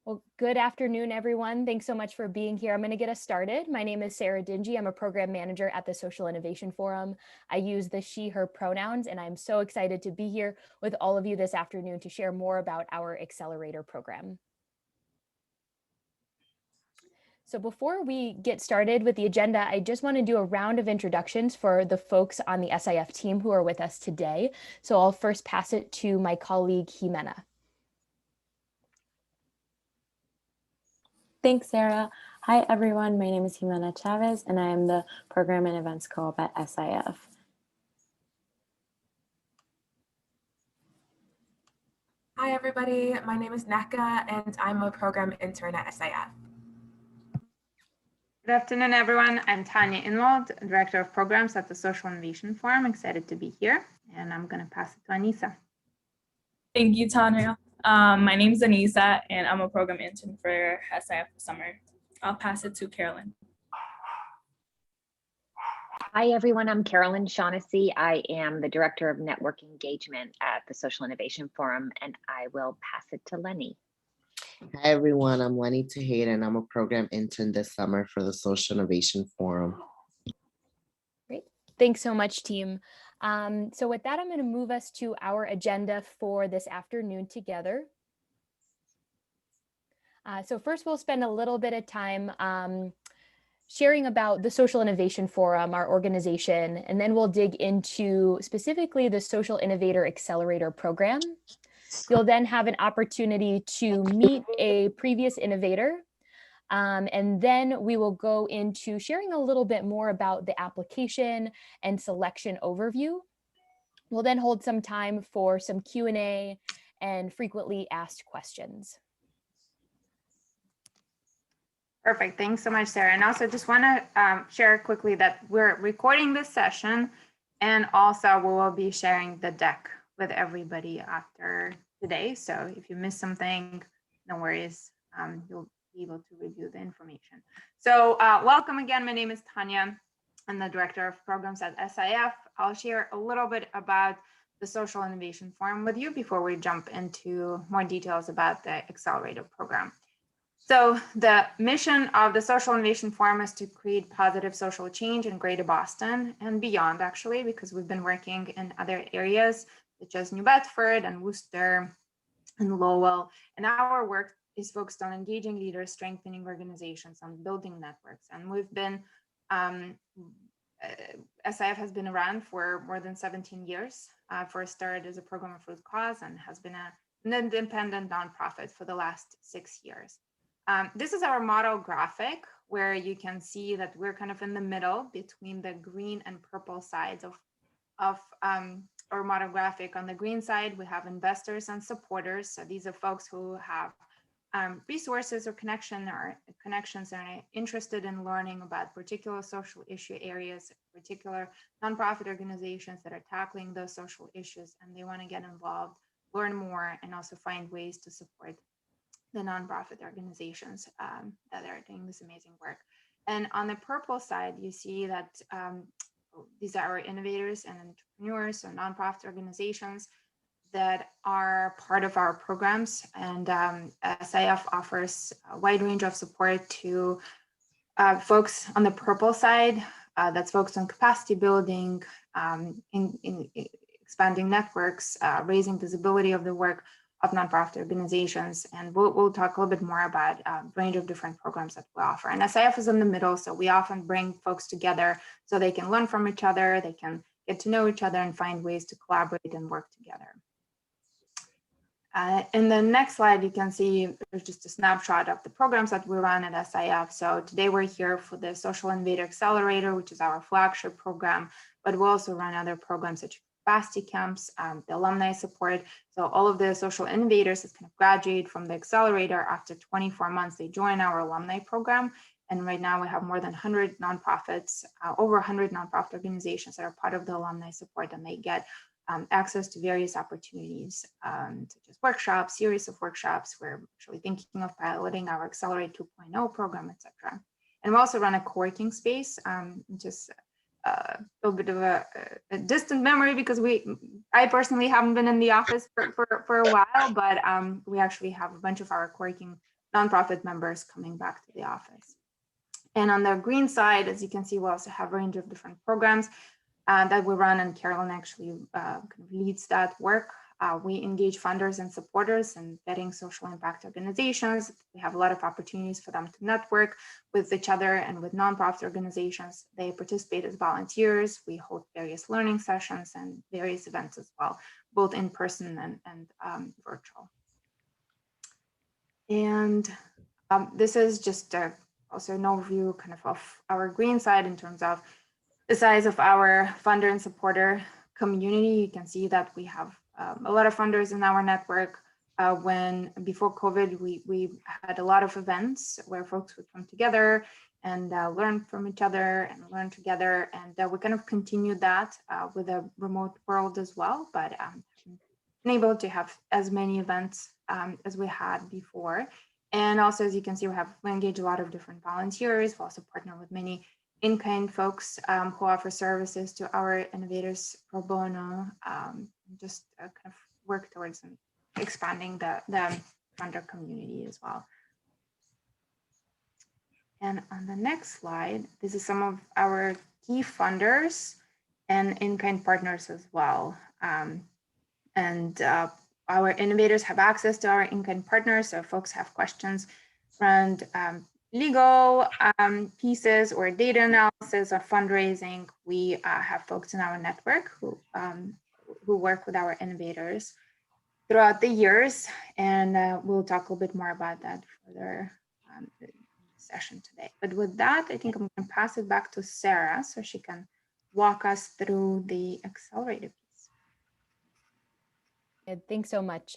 Well, good afternoon, everyone. Thanks so much for being here. I'm going to get us started. My name is Sarah Dingy. I'm a program manager at the Social Innovation Forum. I use the she, her pronouns, and I'm so excited to be here with all of you this afternoon to share more about our accelerator program. So before we get started with the agenda, I just want to do a round of introductions for the folks on the SIF team who are with us today. So I'll first pass it to my colleague, Jimena. Thanks, Sarah. Hi, everyone. My name is Jimena Chavez, and I am the Program and Events Co-op at SIF. Hi, everybody. My name is Neka, and I'm a program intern at SIF. Good afternoon, everyone. I'm Tanya Inwald, Director of Programs at the Social Innovation Forum. Excited to be here, and I'm going to pass it to Anissa. Thank you, Tanya. My name is Anissa, and I'm a program intern for SIF this summer. I'll pass it to Carolyn. Hi, everyone. I'm Carolyn Shaughnessy. I am the Director of Network Engagement at the Social Innovation Forum, and I will pass it to Lenny. Hi, everyone. I'm Lenny Tejeda, and I'm a program intern this summer for the Social Innovation Forum. Great. Thanks so much, team. So with that, I'm going to move us to our agenda for this afternoon together. So first, we'll spend a little bit of time sharing about the Social Innovation Forum, our organization, and then we'll dig into specifically the Social Innovator Accelerator program. You'll then have an opportunity to meet a previous innovator, and then we will go into sharing a little bit more about the application and selection overview. We'll then hold some time for some Q&A and frequently asked questions. Perfect. Thanks so much, Sarah. And also just want to share quickly that we're recording this session, and also we will be sharing the deck with everybody after today. So if you missed something, no worries. You'll be able to review the information. So welcome again. My name is Tanya. I'm the Director of Programs at SIF. I'll share a little bit about the Social Innovation Forum with you before we jump into more details about the Accelerator program. So the mission of the Social Innovation Forum is to create positive social change in Greater Boston and beyond, actually, because we've been working in other areas such as New Bedford and Worcester and Lowell. And our work is focused on engaging leaders, strengthening organizations, and building networks. And we've been, SIF has been around for more than 17 years. First started as a program for the cause and has been an independent nonprofit for the last 6 years. This is our model graphic where you can see that we're kind of in the middle between the green and purple sides of our model graphic. On the green side, we have investors and supporters. So these are folks who have resources or connections and are interested in learning about particular social issue areas, particular nonprofit organizations that are tackling those social issues, and they want to get involved, learn more, and also find ways to support the nonprofit organizations that are doing this amazing work. And on the purple side, you see that these are our innovators and entrepreneurs, so nonprofit organizations that are part of our programs. And SIF offers a wide range of support to folks on the purple side that's focused on capacity building, in expanding networks, raising visibility of the work of nonprofit organizations. And we'll talk a little bit more about a range of different programs that we offer. And SIF is in the middle, so we often bring folks together so they can learn from each other, they can get to know each other and find ways to collaborate and work together. In the next slide, you can see there's just a snapshot of the programs that we run at SIF. So today we're here for the Social Innovator Accelerator, which is our flagship program, but we also run other programs such as capacity camps, the alumni support. So all of the social innovators that kind of graduate from the accelerator after 24 months, they join our alumni program. And right now we have more than 100 nonprofits, over 100 nonprofit organizations that are part of the alumni support, and they get access to various opportunities, such as workshops, series of workshops. We're actually thinking of piloting our Accelerate 2.0 program, etc. And we also run a co-working space, which is a little bit of a distant memory because I personally haven't been in the office for a while, but we actually have a bunch of our co-working nonprofit members coming back to the office. And on the green side, as you can see, we also have a range of different programs that we run, and Carolyn actually kind of leads that work. We engage funders and supporters in vetting social impact organizations. We have a lot of opportunities for them to network with each other and with nonprofit organizations. They participate as volunteers. We hold various learning sessions and various events as well, both in person and virtual. And this is just also an overview kind of our green side in terms of the size of our funder and supporter community. You can see that we have a lot of funders in our network. When before COVID, we had a lot of events where folks would come together and learn from each other and learn together. And we kind of continued that with a remote world as well, but been able to have as many events as we had before. And also, as you can see, we engage a lot of different volunteers. We also partner with many in-kind folks who offer services to our innovators pro bono, just kind of work towards expanding the funder community as well. And on the next slide, this is some of our key funders and in-kind partners as well. Our innovators have access to our in-kind partners, so if folks have questions around legal pieces or data analysis or fundraising, we have folks in our network who work with our innovators throughout the years, and we'll talk a little bit more about that further in the session today. But with that, I think I'm going to pass it back to Sarah so she can walk us through the accelerator piece. Thanks so much.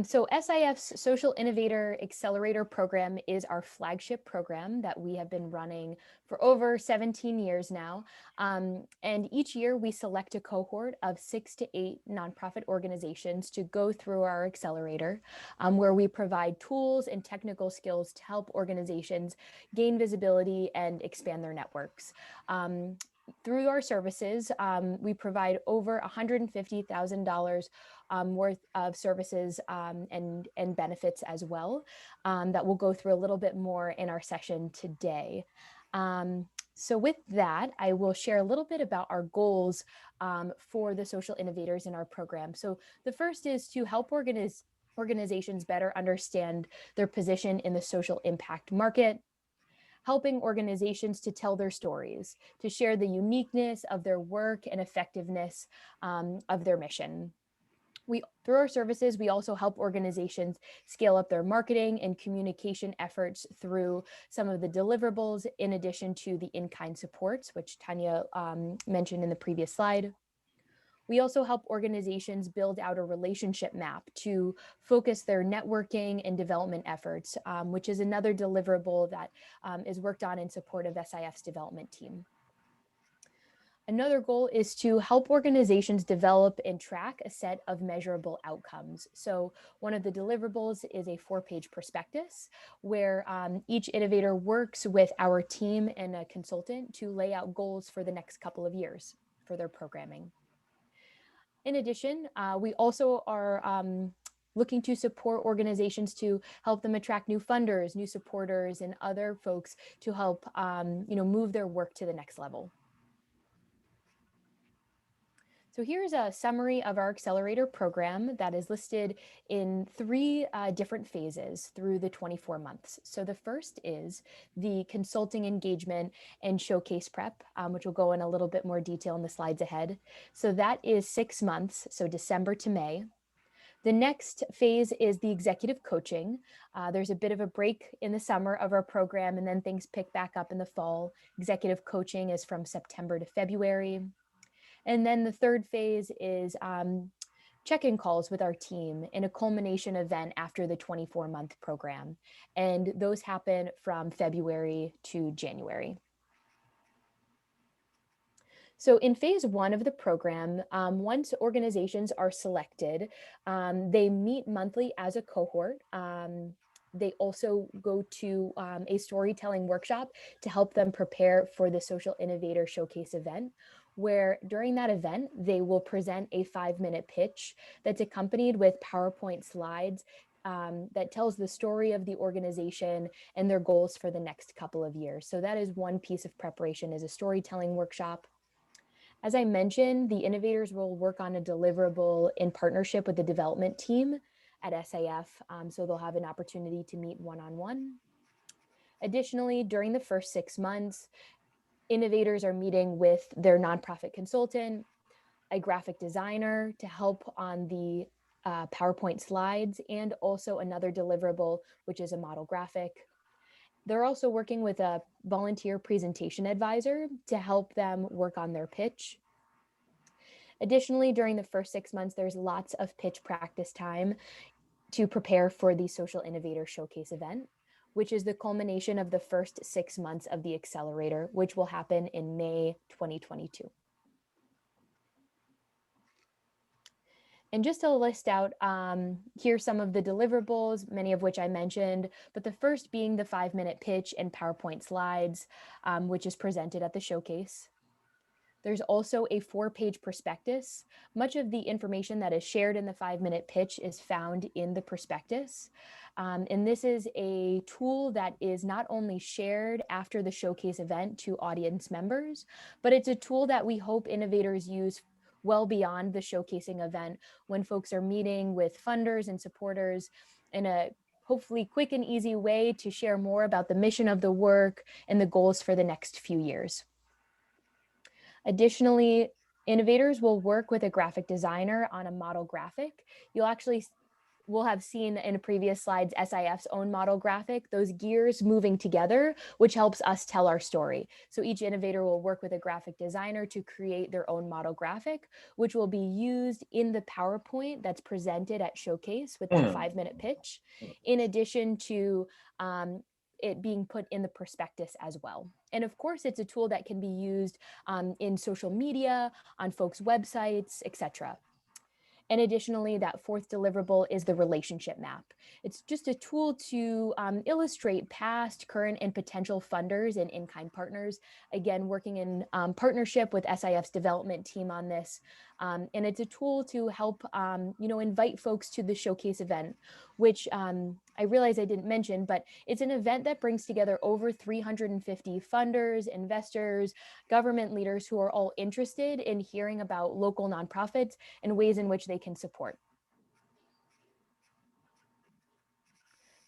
So SIF's Social Innovator Accelerator program is our flagship program that we have been running for over 17 years now. And each year we select a cohort of 6 to 8 nonprofit organizations to go through our accelerator, where we provide tools and technical skills to help organizations gain visibility and expand their networks. Through our services, we provide over $150,000 worth of services and benefits as well, that we'll go through a little bit more in our session today. So with that, I will share a little bit about our goals for the social innovators in our program. So the first is to help organizations better understand their position in the social impact market, helping organizations to tell their stories, to share the uniqueness of their work and effectiveness of their mission. Through our services, we also help organizations scale up their marketing and communication efforts through some of the deliverables, in addition to the in-kind supports, which Tanya mentioned in the previous slide. We also help organizations build out a relationship map to focus their networking and development efforts, which is another deliverable that is worked on in support of SIF's development team. Another goal is to help organizations develop and track a set of measurable outcomes. So one of the deliverables is a 4-page prospectus where each innovator works with our team and a consultant to lay out goals for the next couple of years for their programming. In addition, we also are looking to support organizations to help them attract new funders, new supporters, and other folks to help move their work to the next level. So here's a summary of our accelerator program that is listed in 3 different phases through the 24 months. So the first is the consulting engagement and showcase prep, which will go in a little bit more detail in the slides ahead. So that is 6 months, so December to May. The next phase is the executive coaching. There's a bit of a break in the summer of our program, and then things pick back up in the fall. Executive coaching is from September to February. And then the third phase is check-in calls with our team in a culmination event after the 24-month program. And those happen from February to January. So in phase 1 of the program, once organizations are selected, they meet monthly as a cohort. They also go to a storytelling workshop to help them prepare for the Social Innovator Showcase event, where during that event, they will present a 5-minute pitch that's accompanied with PowerPoint slides that tells the story of the organization and their goals for the next couple of years. So that is one piece of preparation, is a storytelling workshop. As I mentioned, the innovators will work on a deliverable in partnership with the development team at SAF, so they'll have an opportunity to meet one-on-one. Additionally, during the first 6 months, innovators are meeting with their nonprofit consultant, a graphic designer to help on the PowerPoint slides, and also another deliverable, which is a model graphic. They're also working with a volunteer presentation advisor to help them work on their pitch. Additionally, during the first 6 months, there's lots of pitch practice time to prepare for the Social Innovator Showcase event, which is the culmination of the first 6 months of the accelerator, which will happen in May 2022. And just to list out, here's some of the deliverables, many of which I mentioned, but the first being the 5-minute pitch and PowerPoint slides, which is presented at the showcase. There's also a 4-page prospectus. Much of the information that is shared in the 5-minute pitch is found in the prospectus. And this is a tool that is not only shared after the showcase event to audience members, but it's a tool that we hope innovators use well beyond the showcasing event when folks are meeting with funders and supporters in a hopefully quick and easy way to share more about the mission of the work and the goals for the next few years. Additionally, innovators will work with a graphic designer on a model graphic. We'll have seen in previous slides SIF's own model graphic, those gears moving together, which helps us tell our story. So each innovator will work with a graphic designer to create their own model graphic, which will be used in the PowerPoint that's presented at Showcase with that 5-minute pitch, in addition to it being put in the prospectus as well. And of course, it's a tool that can be used in social media, on folks' websites, etc. And additionally, that 4th deliverable is the relationship map. It's just a tool to illustrate past, current, and potential funders and in-kind partners. Again, working in partnership with SIF's development team on this. And it's a tool to help invite folks to the showcase event, which I realize I didn't mention, but it's an event that brings together over 350 funders, investors, government leaders who are all interested in hearing about local nonprofits and ways in which they can support.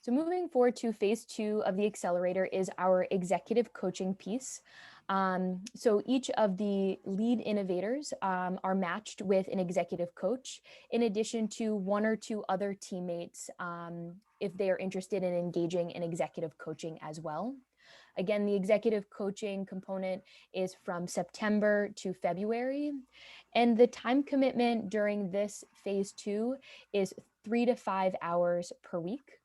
So moving forward to phase 2 of the accelerator is our executive coaching piece. So each of the lead innovators are matched with an executive coach, in addition to 1 or 2 other teammates if they are interested in engaging in executive coaching as well. Again, the executive coaching component is from September to February, and the time commitment during this phase 2 is 3 to 5 hours per week.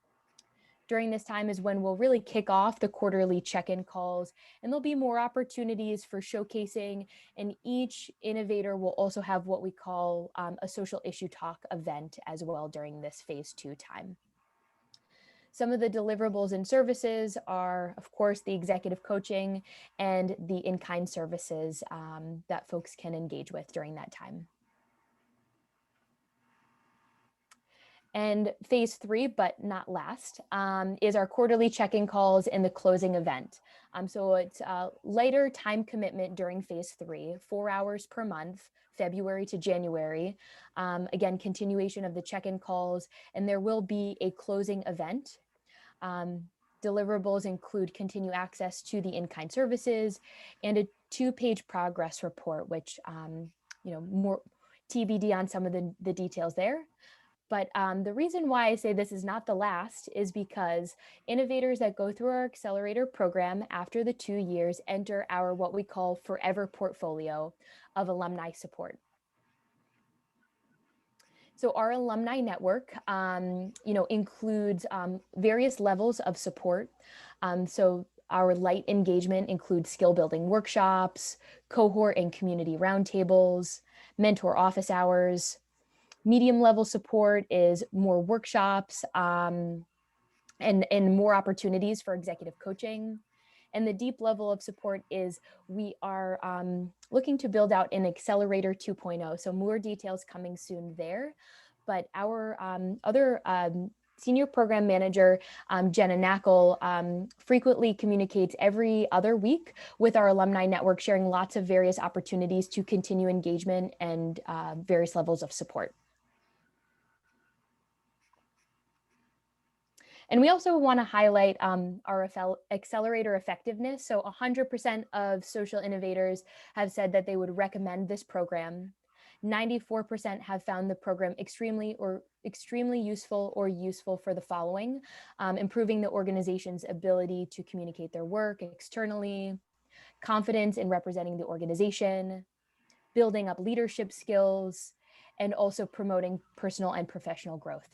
During this time is when we'll really kick off the quarterly check-in calls, and there'll be more opportunities for showcasing, and each innovator will also have what we call a social issue talk event as well during this phase 2 time. Some of the deliverables and services are, of course, the executive coaching and the in-kind services that folks can engage with during that time. And phase 3, but not last, is our quarterly check-in calls and the closing event. So it's a lighter time commitment during phase 3, 4 hours per month, February to January. Again, continuation of the check-in calls, and there will be a closing event. Deliverables include continue access to the in-kind services and a 2-page progress report, which, more TBD on some of the details there. But the reason why I say this is not the last is because innovators that go through our accelerator program after the 2 years enter our what we call forever portfolio of alumni support. So our alumni network, includes various levels of support. So our light engagement includes skill building workshops, cohort and community roundtables, mentor office hours. Medium level support is more workshops and more opportunities for executive coaching. And the deep level of support is we are looking to build out an accelerator 2.0. So more details coming soon there. But our other Senior Program Manager Jenna Knackle frequently communicates every other week with our alumni network, sharing lots of various opportunities to continue engagement and various levels of support. And we also want to highlight our accelerator effectiveness. So 100% of social innovators have said that they would recommend this program. 94% have found the program extremely useful or useful for the following: improving the organization's ability to communicate their work externally, confidence in representing the organization, building up leadership skills, and also promoting personal and professional growth.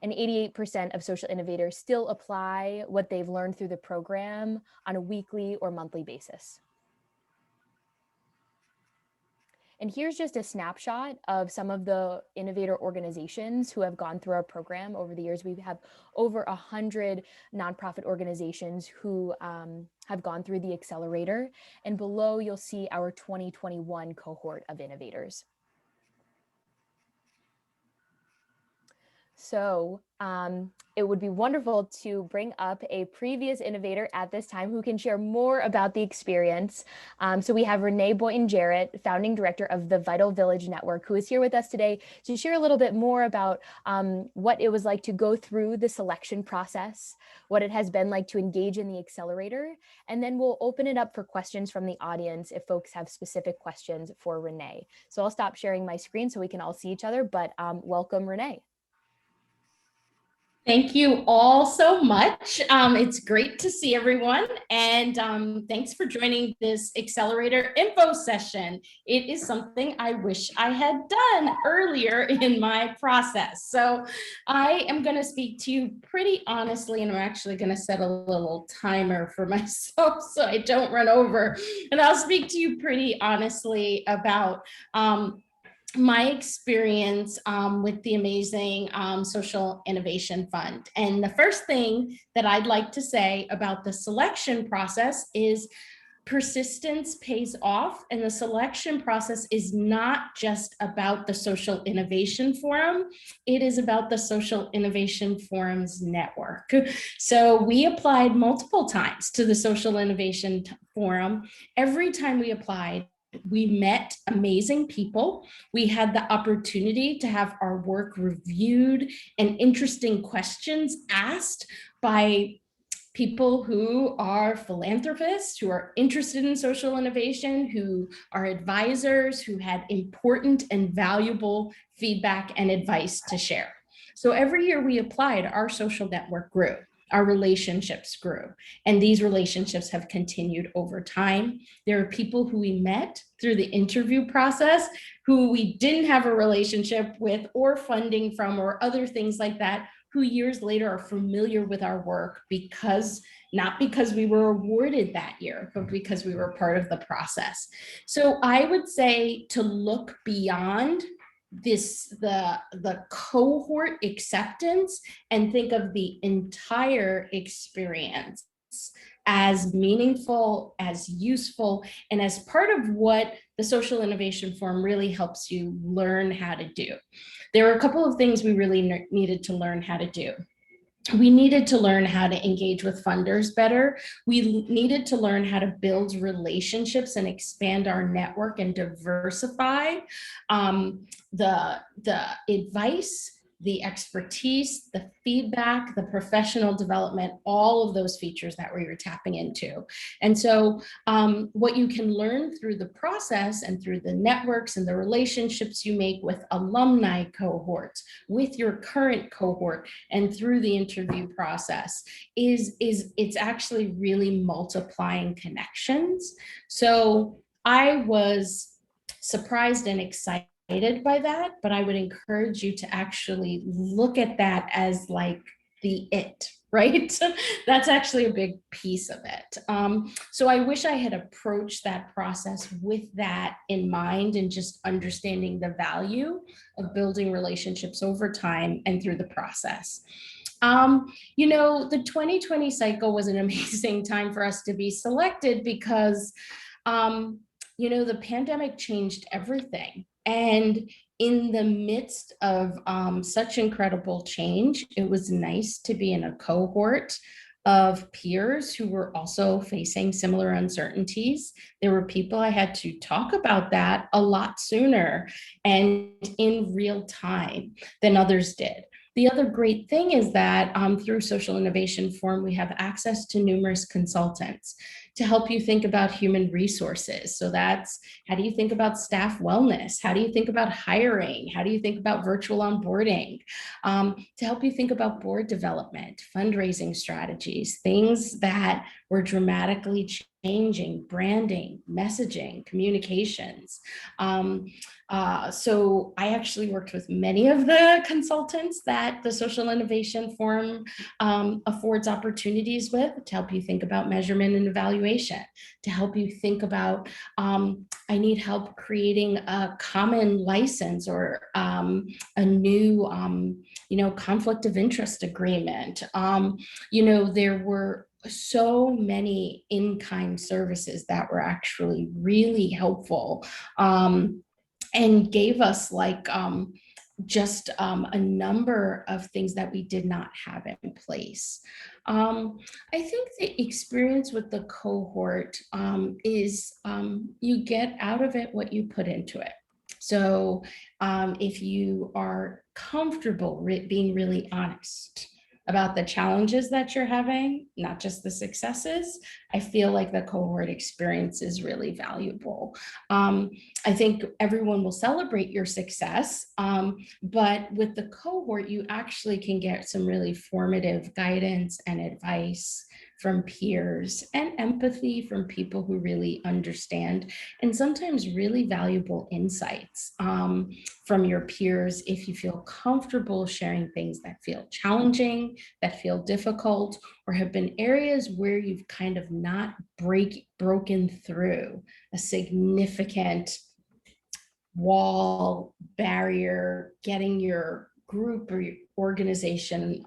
And 88% of social innovators still apply what they've learned through the program on a weekly or monthly basis. And here's just a snapshot of some of the innovator organizations who have gone through our program over the years. We have over 100 nonprofit organizations who have gone through the accelerator. And below, you'll see our 2021 cohort of innovators. So it would be wonderful to bring up a previous innovator at this time who can share more about the experience. So we have Renee Boynton-Jarrett, founding director of the Vital Village Network, who is here with us today to share a little bit more about what it was like to go through the selection process, what it has been like to engage in the accelerator, and then we'll open it up for questions from the audience if folks have specific questions for Renee. So I'll stop sharing my screen so we can all see each other, but welcome, Renee. Thank you all so much. It's great to see everyone, and thanks for joining this accelerator info session. It is something I wish I had done earlier in my process. So I am going to speak to you pretty honestly, and I'm actually going to set a little timer for myself so I don't run over. And I'll speak to you pretty honestly about my experience with the amazing Social Innovation Fund. And the first thing that I'd like to say about the selection process is persistence pays off, and the selection process is not just about the Social Innovation Forum, it is about the Social Innovation Forum's network. So we applied multiple times to the Social Innovation Forum. Every time we applied, we met amazing people. We had the opportunity to have our work reviewed and interesting questions asked by people who are philanthropists, who are interested in social innovation, who are advisors, who had important and valuable feedback and advice to share. So every year we applied, our social network grew. Our relationships grew, and these relationships have continued over time. There are people who we met through the interview process who we didn't have a relationship with or funding from or other things like that, who years later are familiar with our work not because we were awarded that year, but because we were part of the process. So I would say to look beyond the cohort acceptance and think of the entire experience as meaningful, as useful, and as part of what the Social Innovation Forum really helps you learn how to do. There were a couple of things we really needed to learn how to do. We needed to learn how to engage with funders better. We needed to learn how to build relationships and expand our network and diversify the advice, the expertise, the feedback, the professional development, all of those features that we were tapping into. And so what you can learn through the process and through the networks and the relationships you make with alumni cohorts, with your current cohort, and through the interview process is it's actually really multiplying connections. So I was surprised and excited by that, but I would encourage you to actually look at that as like right? That's actually a big piece of it. So I wish I had approached that process with that in mind and just understanding the value of building relationships over time and through the process. You know, the 2020 cycle was an amazing time for us to be selected because, you know, the pandemic changed everything. And in the midst of such incredible change, it was nice to be in a cohort of peers who were also facing similar uncertainties. There were people I had to talk about that a lot sooner and in real time than others did. The other great thing is that through Social Innovation Forum, we have access to numerous consultants to help you think about human resources. So that's, how do you think about staff wellness? How do you think about hiring? How do you think about virtual onboarding? To help you think about board development, fundraising strategies, things that were dramatically changing, branding, messaging, communications. So I actually worked with many of the consultants that the Social Innovation Forum affords opportunities with, to help you think about measurement and evaluation, to help you think about, I need help creating a common license or a new, conflict of interest agreement. There were so many in-kind services that were actually really helpful. And gave us just a number of things that we did not have in place. I think the experience with the cohort is you get out of it what you put into it. So if you are comfortable being really honest about the challenges that you're having, not just the successes, I feel like the cohort experience is really valuable. I think everyone will celebrate your success, but with the cohort, you actually can get some really formative guidance and advice from peers and empathy from people who really understand, and sometimes really valuable insights from your peers if you feel comfortable sharing things that feel challenging, that feel difficult, or have been areas where you've kind of not broken through a significant wall, barrier, getting your group or your organization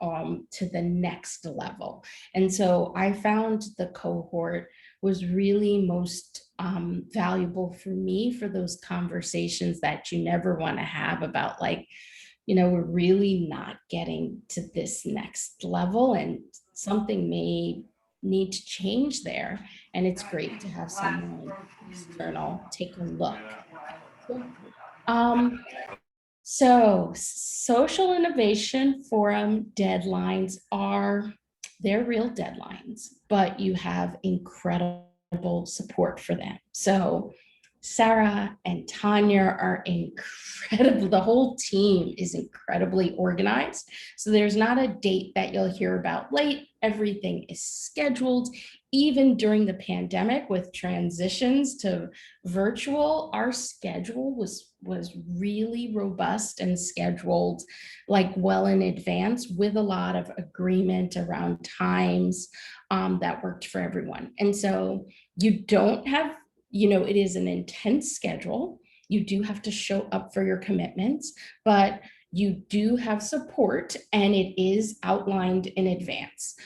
to the next level. And so I found the cohort was really most valuable for me for those conversations that you never want to have about we're really not getting to this next level and something may need to change there. And it's great to have someone external take a look. So Social Innovation Forum deadlines they're real deadlines, but you have incredible support for them. So Sarah and Tanya are incredible. The whole team is incredibly organized. So there's not a date that you'll hear about late. Everything is scheduled. Even during the pandemic with transitions to virtual, our schedule was really robust and scheduled well in advance with a lot of agreement around times that worked for everyone. And so you don't have, it is an intense schedule. You do have to show up for your commitments, but you do have support and it is outlined in advance.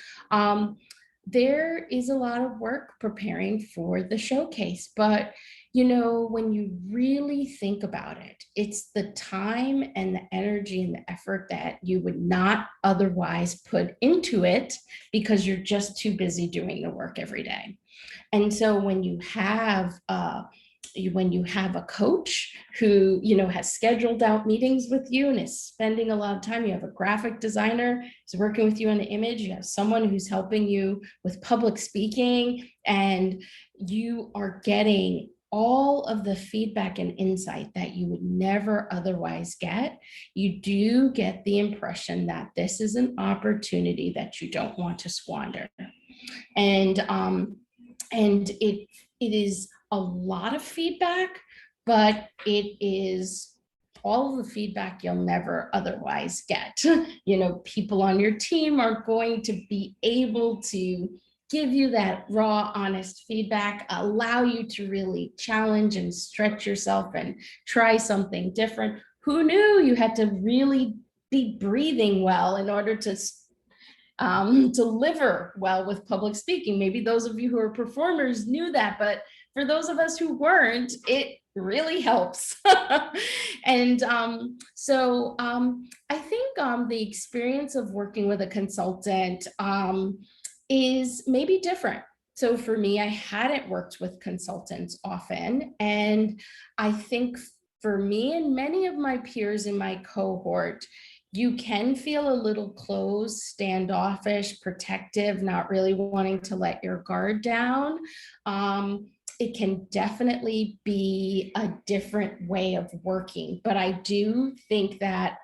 There is a lot of work preparing for the showcase, but when you really think about it, it's the time and the energy and the effort that you would not otherwise put into it because you're just too busy doing the work every day. And so when you have a coach who, has scheduled out meetings with you and is spending a lot of time, you have a graphic designer who's working with you on the image, you have someone who's helping you with public speaking, and you are getting all of the feedback and insight that you would never otherwise get. You do get the impression that this is an opportunity that you don't want to squander. And it is a lot of feedback, but it is all of the feedback you'll never otherwise get. People on your team are going to be able to give you that raw, honest feedback, allow you to really challenge and stretch yourself and try something different. Who knew you had to really be breathing well in order to deliver well with public speaking? Maybe those of you who are performers knew that, but for those of us who weren't, it really helps. And I think the experience of working with a consultant is maybe different. So for me, I hadn't worked with consultants often. And I think for me and many of my peers in my cohort, you can feel a little closed, standoffish, protective, not really wanting to let your guard down. It can definitely be a different way of working, but I do think that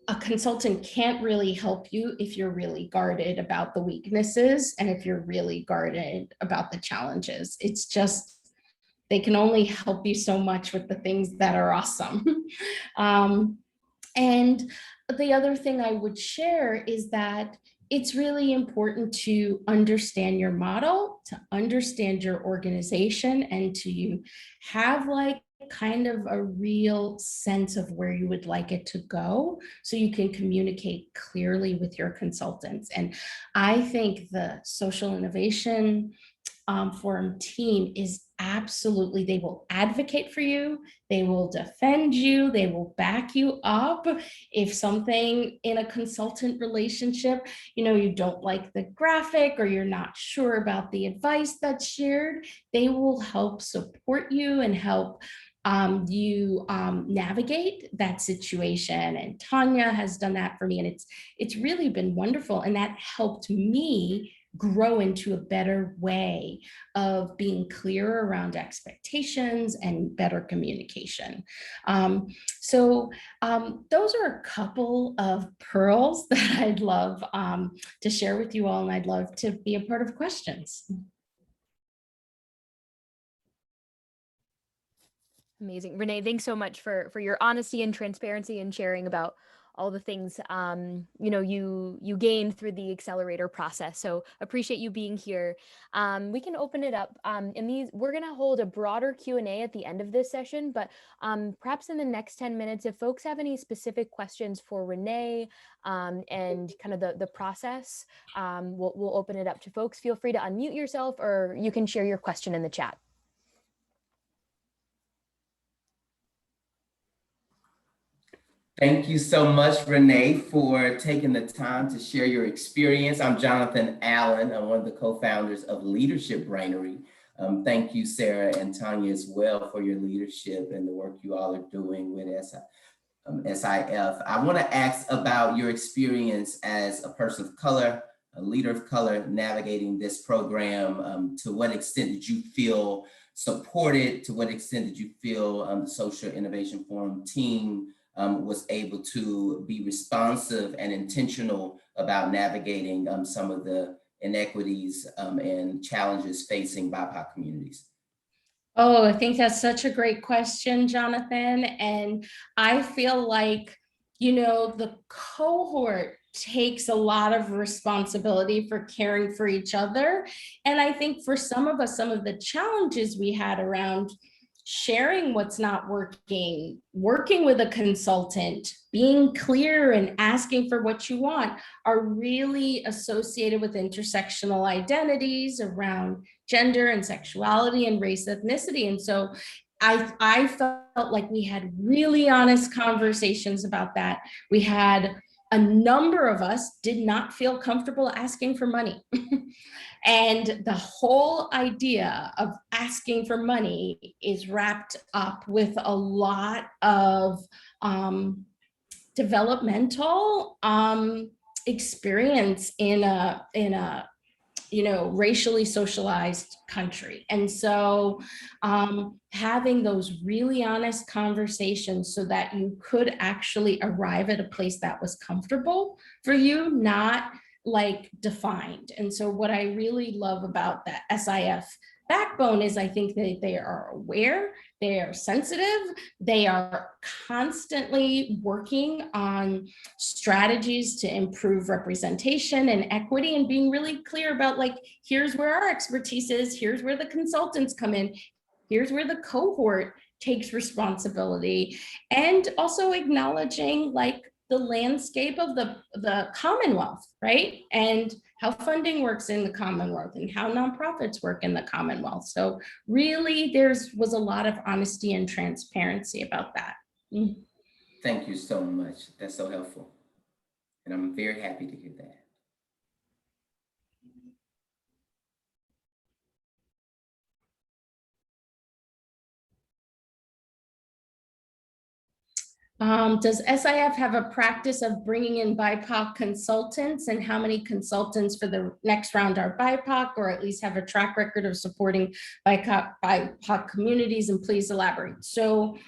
a consultant can't really help you if you're really guarded about the weaknesses and if you're really guarded about the challenges. It's just, they can only help you so much with the things that are awesome. And the other thing I would share is that it's really important to understand your model, to understand your organization, and to have like kind of a real sense of where you would like it to go so you can communicate clearly with your consultants. And I think the Social Innovation Forum team is absolutely, they will advocate for you, they will defend you, they will back you up. If something in a consultant relationship, you don't like the graphic or you're not sure about the advice that's shared, they will help support you and help you navigate that situation. And Tanya has done that for me, and it's really been wonderful. And that helped me grow into a better way of being clear around expectations and better communication. Those are a couple of pearls that I'd love to share with you all, and I'd love to be a part of questions. Amazing. Renee, thanks so much for your honesty and transparency and sharing about all the things you gained through the accelerator process. So appreciate you being here. We can open it up. We're going to hold a broader Q&A at the end of this session, but perhaps in the next 10 minutes, if folks have any specific questions for Renee and kind of the process, we'll open it up to folks. Feel free to unmute yourself, or you can share your question in the chat. Thank you so much, Renee, for taking the time to share your experience. I'm Jonathan Allen. I'm one of the co-founders of Leadership Brainery. Thank you, Sarah and Tanya, as well, for your leadership and the work you all are doing with SIF. I want to ask about your experience as a person of color, a leader of color, navigating this program. To what extent did you feel supported? To what extent did you feel the Social Innovation Forum team was able to be responsive and intentional about navigating some of the inequities and challenges facing BIPOC communities? Oh, I think that's such a great question, Jonathan. And I feel like, the cohort takes a lot of responsibility for caring for each other. And I think for some of us, some of the challenges we had around sharing what's not working, working with a consultant, being clear and asking for what you want are really associated with intersectional identities around gender and sexuality and race, ethnicity. And so I felt like we had really honest conversations about that. We had a number of us did not feel comfortable asking for money. And the whole idea of asking for money is wrapped up with a lot of developmental experience in a racially socialized country. And so having those really honest conversations so that you could actually arrive at a place that was comfortable for you, not like defined. And so what I really love about that SIF backbone is I think that they are aware, they are sensitive, they are constantly working on strategies to improve representation and equity, and being really clear about like, here's where our expertise is, here's where the consultants come in, here's where the cohort takes responsibility, and also acknowledging like the landscape of the Commonwealth, right? And how funding works in the Commonwealth and how nonprofits work in the Commonwealth. So really was a lot of honesty and transparency about that. Thank you so much. That's so helpful. And I'm very happy to hear that. Does SIF have a practice of bringing in BIPOC consultants, and how many consultants for the next round are BIPOC, or at least have a track record of supporting BIPOC communities? And please elaborate. So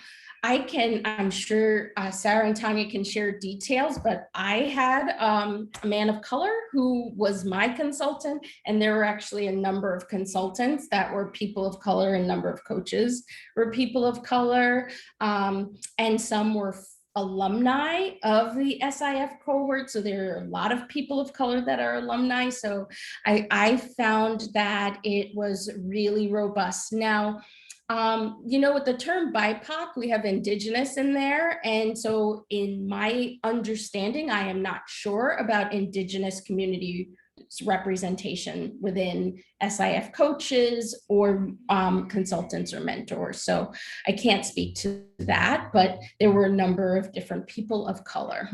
I'm sure Sarah and Tanya can share details, but I had a man of color who was my consultant, and there were actually a number of consultants that were people of color, and a number of coaches were people of color, and some were alumni of the SIF cohort. So there are a lot of people of color that are alumni. So I found that it was really robust. Now, with the term BIPOC, we have Indigenous in there. And so in my understanding, I am not sure about Indigenous community representation within SIF coaches or consultants or mentors. So I can't speak to that, but there were a number of different people of color.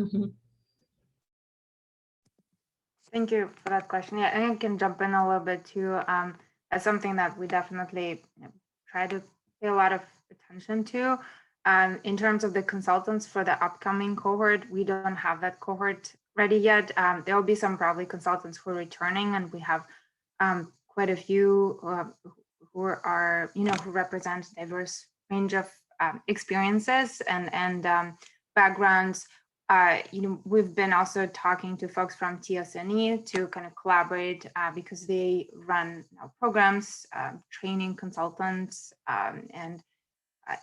Thank you for that question. Yeah, and I can jump in a little bit too. That's something that we definitely try to pay a lot of attention to. In terms of the consultants for the upcoming cohort, we don't have that cohort ready yet. There will be some probably consultants who are returning, and we have quite a few who are, who represent diverse range of experiences and backgrounds. We've been also talking to folks from TSNE to kind of collaborate because they run programs, training consultants, and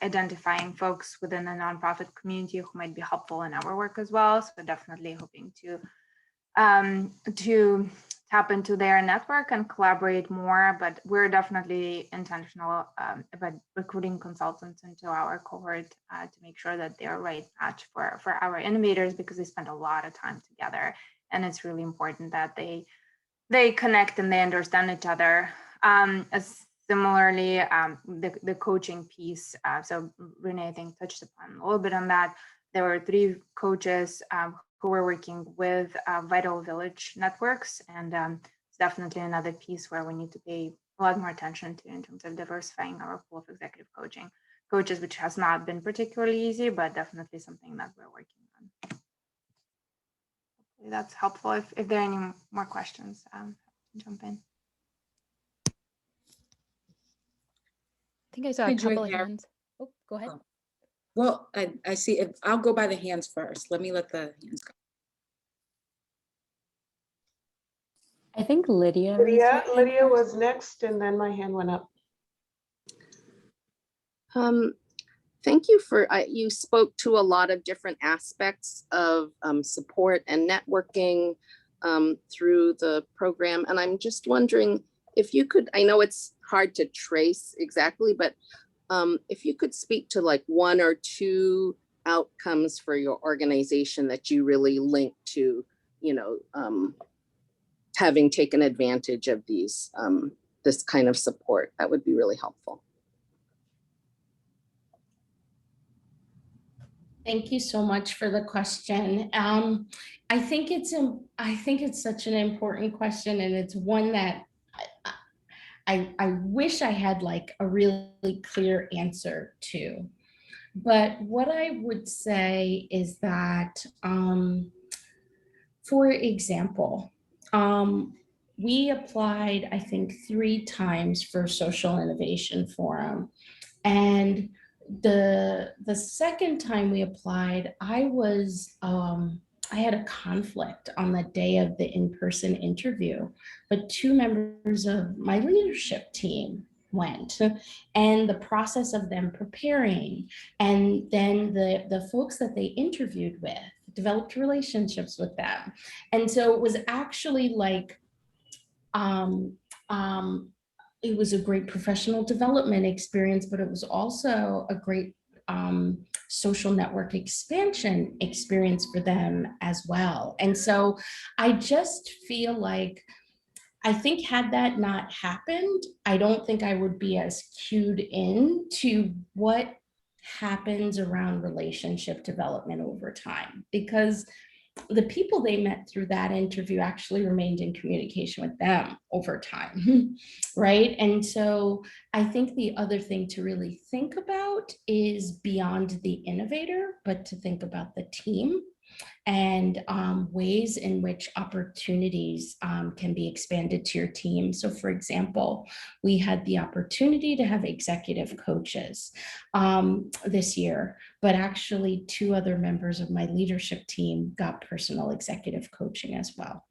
identifying folks within the nonprofit community who might be helpful in our work as well. So definitely hoping to tap into their network and collaborate more, but we're definitely intentional about recruiting consultants into our cohort to make sure that they're a right match for our innovators, because they spend a lot of time together, and it's really important that they connect and they understand each other. Similarly, the coaching piece. So Renee, I think, touched upon a little bit on that. There were 3 coaches who were working with Vital Village networks, and it's definitely another piece where we need to pay a lot more attention to in terms of diversifying our pool of executive coaches, which has not been particularly easy, but definitely something that we're working on. Hopefully that's helpful. If there are any more questions, jump in. I think I saw a couple of hands. Oh, go ahead. Well, I see. I'll go by the hands first. Let me let the hands go. I think Lydia was next, and then my hand went up. Thank you for, you spoke to a lot of different aspects of support and networking through the program. And I'm just wondering if you could, I know it's hard to trace exactly, but if you could speak to like 1 or 2 outcomes for your organization that you really link to, having taken advantage of these, this kind of support, that would be really helpful. Thank you so much for the question. I think it's such an important question, and it's one that I wish I had like a really clear answer to. But what I would say is that, for example, we applied, I think, 3 times for Social Innovation Forum. And the second time we applied, I had a conflict on the day of the in-person interview, but 2 members of my leadership team went, and the process of them preparing, and then the folks that they interviewed with, developed relationships with them. And so it was actually like, it was a great professional development experience, but it was also a great social network expansion experience for them as well. And so I just feel like I think had that not happened, I don't think I would be as cued in to what happens around relationship development over time, because the people they met through that interview actually remained in communication with them over time, right? And so I think the other thing to really think about is beyond the innovator, but to think about the team and ways in which opportunities can be expanded to your team. So for example, we had the opportunity to have executive coaches this year, but actually 2 other members of my leadership team got personal executive coaching as well.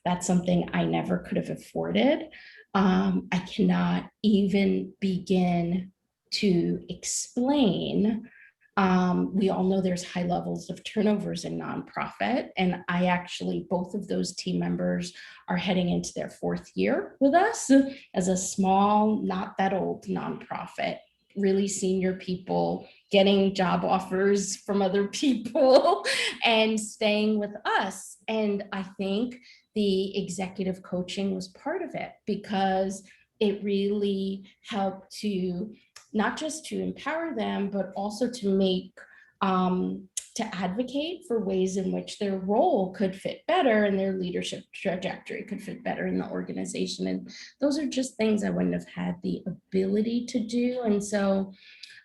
That's something I never could have afforded. I cannot even begin to explain. We all know there's high levels of turnovers in nonprofit, and I actually, both of those team members are heading into their 4th year with us as a small, not that old nonprofit, really senior people getting job offers from other people and staying with us. And I think the executive coaching was part of it, because it really helped to not just to empower them, but also to make, to advocate for ways in which their role could fit better and their leadership trajectory could fit better in the organization. And those are just things I wouldn't have had the ability to do. And so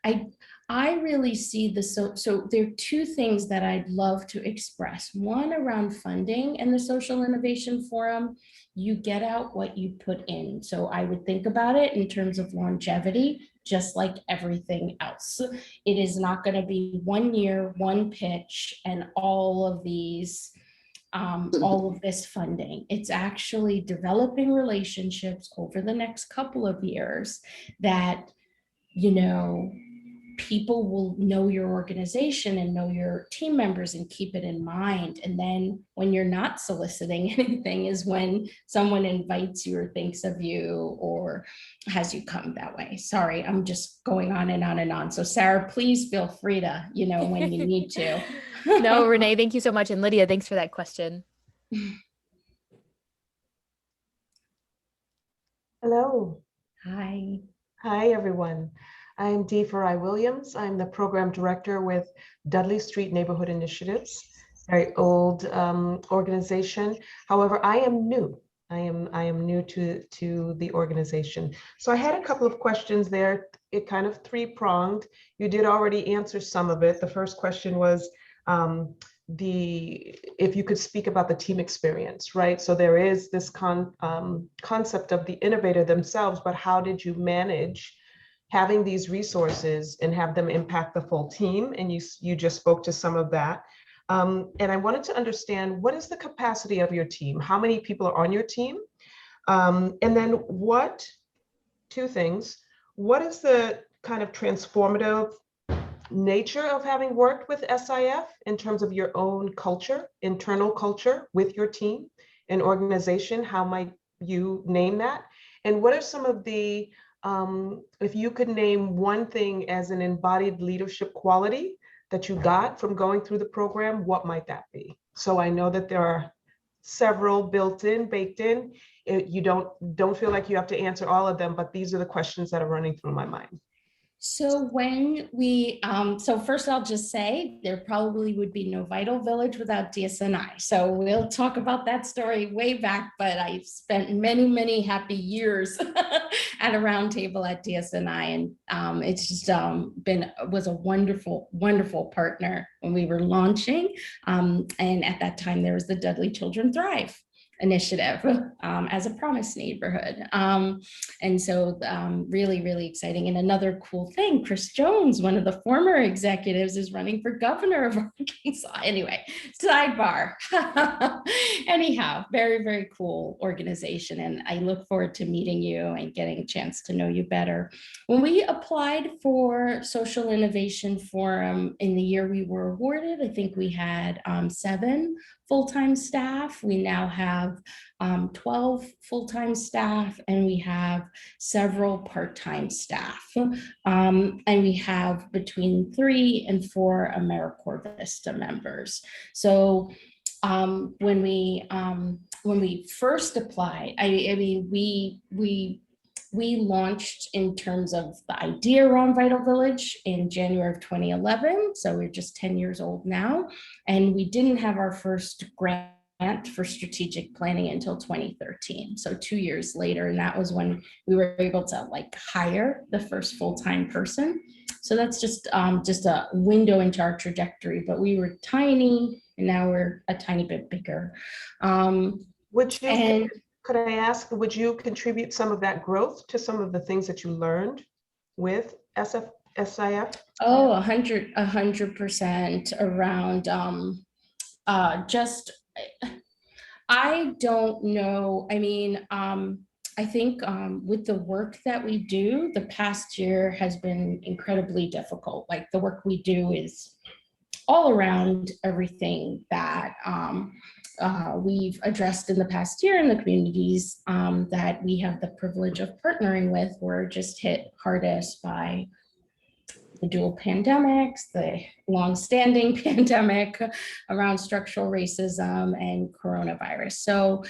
I really see so there are 2 things that I'd love to express. One around funding and the Social Innovation Forum. You get out what you put in. So I would think about it in terms of longevity, just like everything else. It is not going to be 1 year, 1 pitch, and all of these, all of this funding. It's actually developing relationships over the next couple of years that, you know, people will know your organization and know your team members and keep it in mind. And then when you're not soliciting anything is when someone invites you or thinks of you or has you come that way. Sorry, I'm just going on and on and on. So Sarah, please feel free to, you know, when you need to. No, Renee, thank you so much. And Lydia, thanks for that question. Hello. Hi. Hi, everyone. I'm Dee Farai Williams. I'm the program director with Dudley Street Neighborhood Initiatives, very old organization. However, I am new. I am new to the organization. So I had a couple of questions there. It kind of 3-pronged. You did already answer some of it. The first question was if you could speak about the team experience, right? So there is this concept of the innovator themselves, but how did you manage having these resources and have them impact the full team? And you just spoke to some of that. And I wanted to understand, what is the capacity of your team? How many people are on your team? And then 2 things, what is the kind of transformative nature of having worked with SIF in terms of your own culture, internal culture with your team and organization? How might you name that? And what are some of the, if you could name one thing as an embodied leadership quality that you got from going through the program, what might that be? So I know that there are several baked in. You don't feel like you have to answer all of them, but these are the questions that are running through my mind. So when we, so first I'll just say there probably would be no Vital Village without DSNI. So we'll talk about that story way back, but I've spent many, many happy years at a round table at DSNI. And it's just was a wonderful, wonderful partner when we were launching. And at that time, there was the Dudley Children Thrive initiative as a promise neighborhood. And so really, really exciting. And another cool thing, Chris Jones, one of the former executives, is running for governor of Arkansas. Anyway, sidebar. Anyhow, very, very cool organization. And I look forward to meeting you and getting a chance to know you better. When we applied for Social Innovation Forum in the year we were awarded, I think we had 7 full-time staff. We now have 12 full-time staff, and we have several part-time staff. And we have between 3 and 4 AmeriCorps Vista members. So when we when we first applied, I mean, we launched in terms of the idea around Vital Village in January of 2011. So we're just 10 years old now. And we didn't have our first grant for strategic planning until 2013. So 2 years later, and that was when we were able to like hire the first full-time person. So that's just a window into our trajectory, but we were tiny and now we're a tiny bit bigger. Could I ask, would you contribute some of that growth to some of the things that you learned with SIF? Oh, 100% around just, I don't know. I mean, I think with the work that we do, the past year has been incredibly difficult. Like the work we do is all around everything that we've addressed in the past year in the communities that we have the privilege of partnering with. Were just hit hardest by the dual pandemics, the longstanding pandemic around structural racism and coronavirus. So,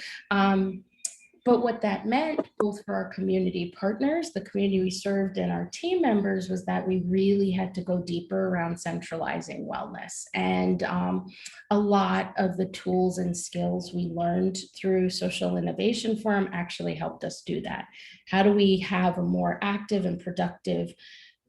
but what that meant both for our community partners, the community we served, and our team members was that we really had to go deeper around centralizing wellness. And a lot of the tools and skills we learned through Social Innovation Forum actually helped us do that. How do we have a more active and productive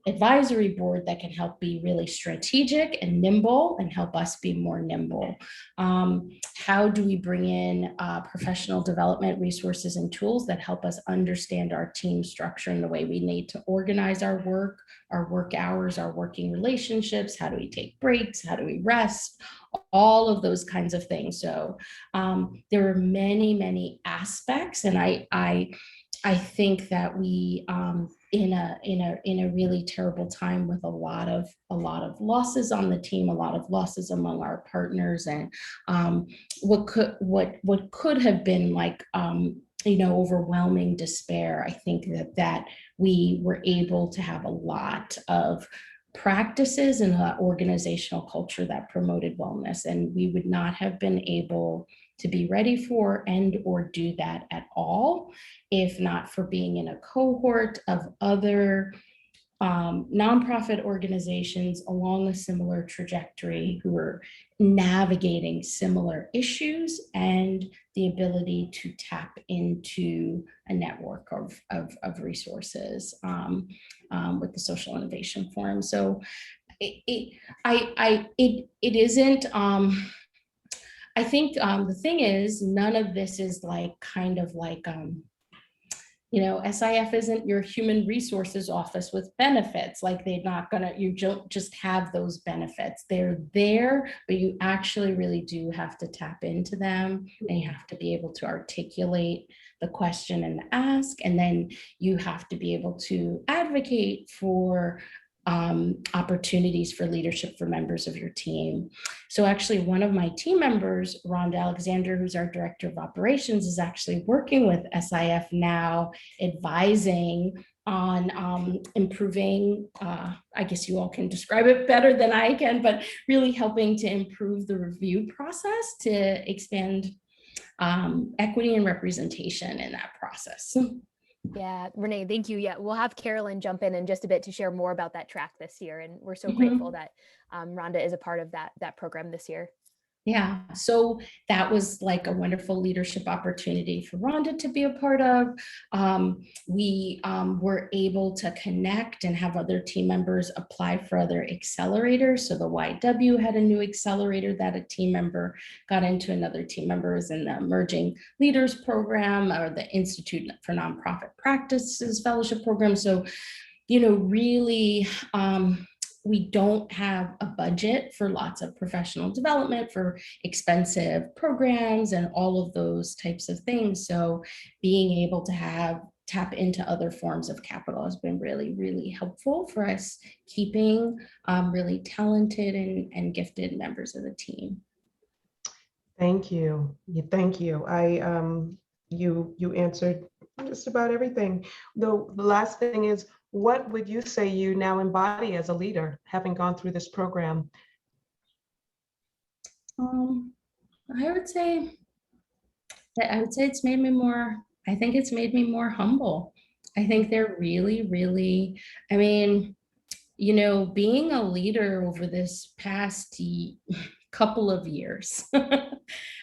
advisory board that can help be really strategic and nimble and help us be more nimble? How do we bring in professional development resources and tools that help us understand our team structure and the way we need to organize our work hours, our working relationships? How do we take breaks? How do we rest? All of those kinds of things. So there are many, many aspects, and I think that we in a really terrible time with a lot of losses on the team, a lot of losses among our partners, and what could have been like overwhelming despair. I think that we were able to have a lot of practices and organizational culture that promoted wellness, and we would not have been able to be ready for and or do that at all if not for being in a cohort of other nonprofit organizations along a similar trajectory who are navigating similar issues, and the ability to tap into a network of resources with the Social Innovation Forum. So it isn't. I think the thing is, none of this is SIF isn't your human resources office with benefits. Like you don't just have those benefits. They're there, but you actually really do have to tap into them, and you have to be able to articulate the question and the ask, and then you have to be able to advocate for opportunities for leadership for members of your team. So actually one of my team members, Rhonda Alexander, who's our director of operations, is actually working with SIF now, advising on improving, I guess you all can describe it better than I can, but really helping to improve the review process to expand equity and representation in that process. Yeah, Renee, thank you. Yeah, we'll have Carolyn jump in just a bit to share more about that track this year. And we're so grateful that Rhonda is a part of that program this year. Yeah, so that was like a wonderful leadership opportunity for Rhonda to be a part of. We were able to connect and have other team members apply for other accelerators. So the YW had a new accelerator that a team member got into. Another team member is in the Emerging Leaders Program, or the Institute for Nonprofit Practices Fellowship Program. So, really, we don't have a budget for lots of professional development, for expensive programs and all of those types of things. So being able to tap into other forms of capital has been really, really helpful for us, keeping really talented and gifted members of the team. Thank you. Thank you. You answered just about everything. The last thing is, what would you say you now embody as a leader, having gone through this program? I would say I would say it's made me more, I think it's made me more humble. I think they're really, really, I mean, you know, being a leader over this past couple of years, I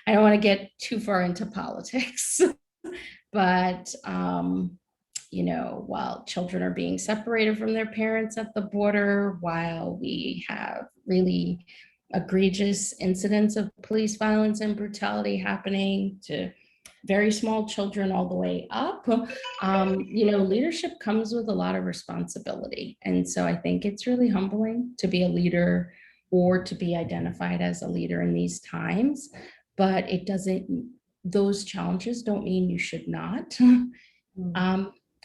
don't want to get too far into politics, but, you know, while children are being separated from their parents at the border, while we have really egregious incidents of police violence and brutality happening to very small children all the way up, you know, leadership comes with a lot of responsibility. And so I think it's really humbling to be a leader or to be identified as a leader in these times, but it doesn't, those challenges don't mean you should not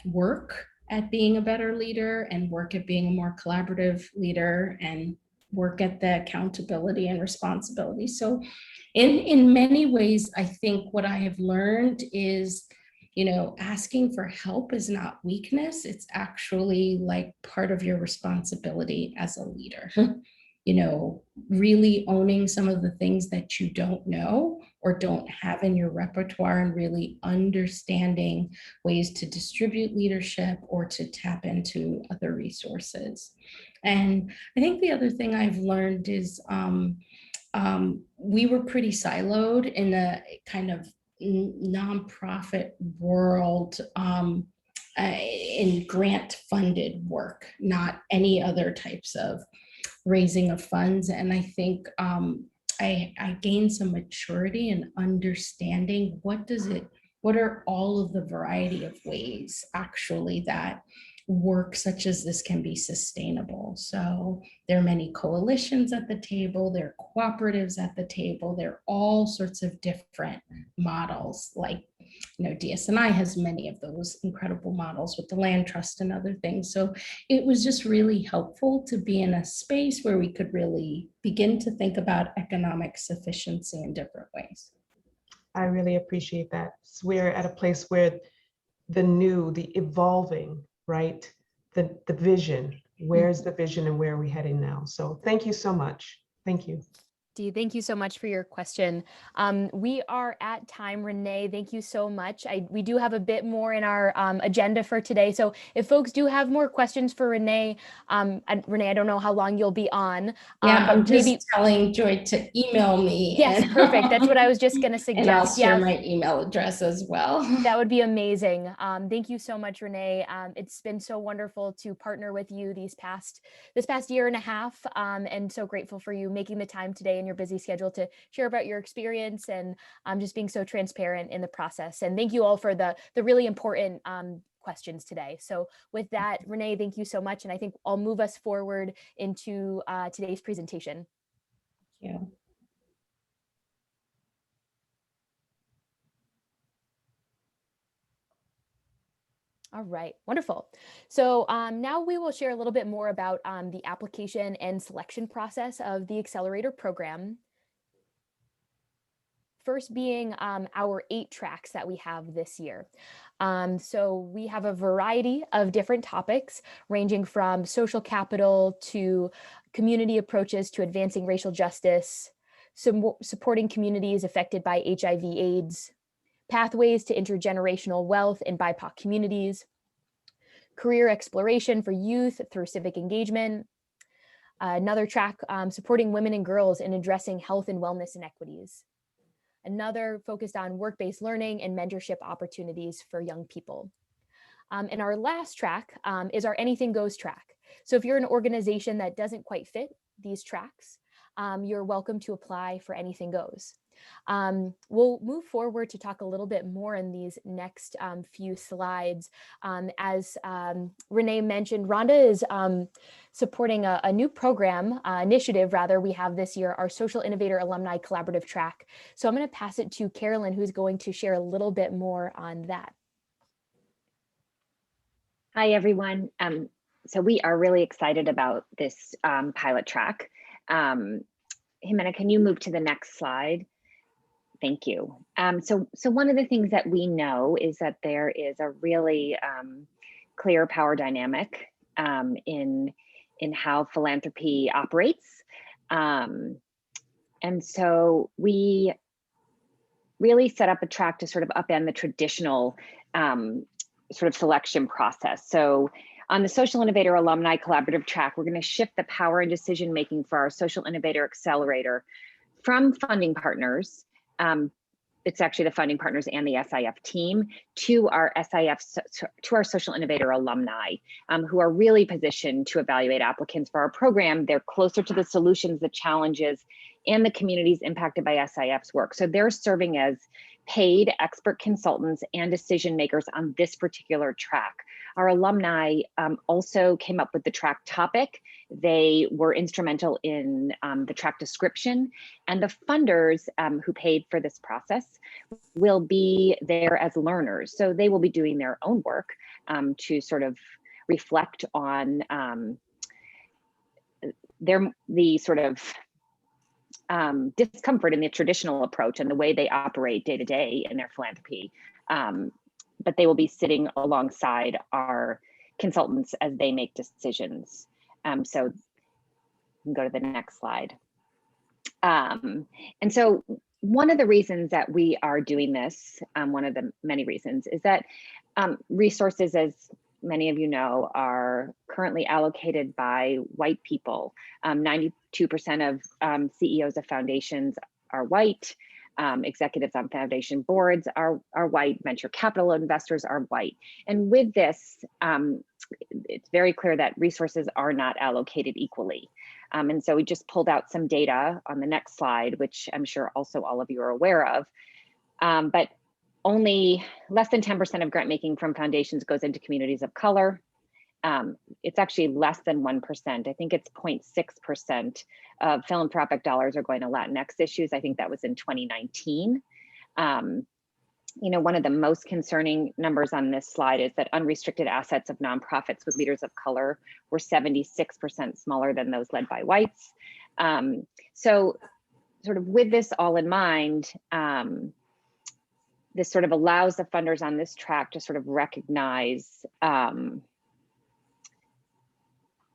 work at being a better leader and work at being a more collaborative leader and work at the accountability and responsibility. So in many ways, I think what I have learned is, you know, asking for help is not weakness. It's actually like part of your responsibility as a leader. You know, really owning some of the things that you don't know or don't have in your repertoire and really understanding ways to distribute leadership or to tap into other resources. And I think the other thing I've learned is we were pretty siloed in a kind of nonprofit world in grant funded work, not any other types of raising of funds. And I think I gained some maturity and understanding what are all of the variety of ways actually that work such as this can be sustainable. So there are many coalitions at the table, there are cooperatives at the table, there are all sorts of different models, like, you know, DSNI has many of those incredible models with the land trust and other things. So it was just really helpful to be in a space where we could really begin to think about economic sufficiency in different ways. I really appreciate that. So we're at a place where the new, the evolving, right? The vision, where's the vision and where are we heading now? So thank you so much. Thank you. Thank you so much for your question. We are at time, Renee. Thank you so much. We do have a bit more in our agenda for today. So if folks do have more questions for Renee, Renee, I don't know how long you'll be on. Yeah, I'm just maybe telling Joy to email me. Yes, perfect. That's what I was just going to suggest. And I'll share my email address as well. That would be amazing. Thank you so much, Renee. It's been so wonderful to partner with you this past year and a half, and so grateful for you making the time today in your busy schedule to share about your experience and just being so transparent in the process. And thank you all for the really important questions today. So with that, Renee, thank you so much. And I think I'll move us forward into today's presentation. Thank you. All right, wonderful. So now we will share a little bit more about the application and selection process of the Accelerator program. First being our 8 tracks that we have this year. So we have a variety of different topics ranging from social capital to community approaches to advancing racial justice, supporting communities affected by HIV/AIDS, pathways to intergenerational wealth in BIPOC communities, career exploration for youth through civic engagement, another track supporting women and girls in addressing health and wellness inequities, another focused on work-based learning and mentorship opportunities for young people. And our last track is our Anything Goes track. So if you're an organization that doesn't quite fit these tracks, you're welcome to apply for Anything Goes. We'll move forward to talk a little bit more in these next few slides. As Renee mentioned, Rhonda is supporting a new program, initiative rather, we have this year, our Social Innovator Alumni Collaborative track. So I'm going to pass it to Carolyn, who's going to share a little bit more on that. Hi, everyone. So we are really excited about this pilot track. Jimena, can you move to the next slide? Thank you. So one of the things that we know is that there is a really clear power dynamic in how philanthropy operates. And so we really set up a track to sort of upend the traditional sort of selection process. So on the Social Innovator Alumni Collaborative track, we're going to shift the power and decision making for our Social Innovator Accelerator from funding partners, it's actually the funding partners and the SIF team, to our to our Social Innovator alumni, who are really positioned to evaluate applicants for our program. They're closer to the solutions, the challenges, and the communities impacted by SIF's work. So they're serving as paid expert consultants and decision makers on this particular track. Our alumni also came up with the track topic. They were instrumental in the track description, and the funders who paid for this process will be there as learners. So they will be doing their own work to sort of reflect on the sort of discomfort in the traditional approach and the way they operate day to day in their philanthropy. But they will be sitting alongside our consultants as they make decisions. So you can go to the next slide. And so one of the reasons that we are doing this, one of the many reasons, is that resources, as many of you know, are currently allocated by white people. 92% of CEOs of foundations are white. Executives on foundation boards are white. Venture capital investors are white. And with this, it's very clear that resources are not allocated equally. And so we just pulled out some data on the next slide, which I'm sure also all of you are aware of. But only less than 10% of grant making from foundations goes into communities of color. It's actually less than 1%. I think it's 0.6% of philanthropic dollars are going to Latinx issues. I think that was in 2019. You know, one of the most concerning numbers on this slide is that unrestricted assets of nonprofits with leaders of color were 76% smaller than those led by whites. So sort of with this all in mind, this sort of allows the funders on this track to sort of recognize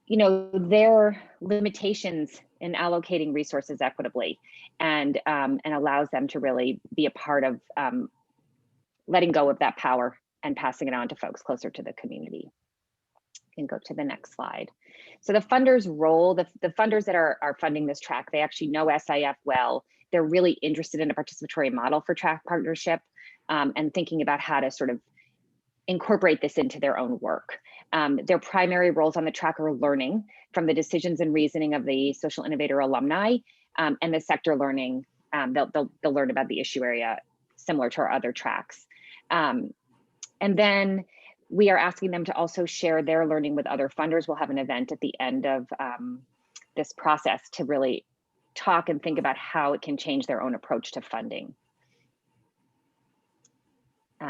you know, their limitations in allocating resources equitably, and allows them to really be a part of letting go of that power and passing it on to folks closer to the community. You can go to the next slide. So the funders' role, the funders that are funding this track, they actually know SIF well. They're really interested in a participatory model for track partnership, and thinking about how to sort of incorporate this into their own work. Their primary roles on the track are learning from the decisions and reasoning of the Social Innovator alumni, and the sector learning. They'll learn about the issue area similar to our other tracks. And then we are asking them to also share their learning with other funders. We'll have an event at the end of this process to really talk and think about how it can change their own approach to funding.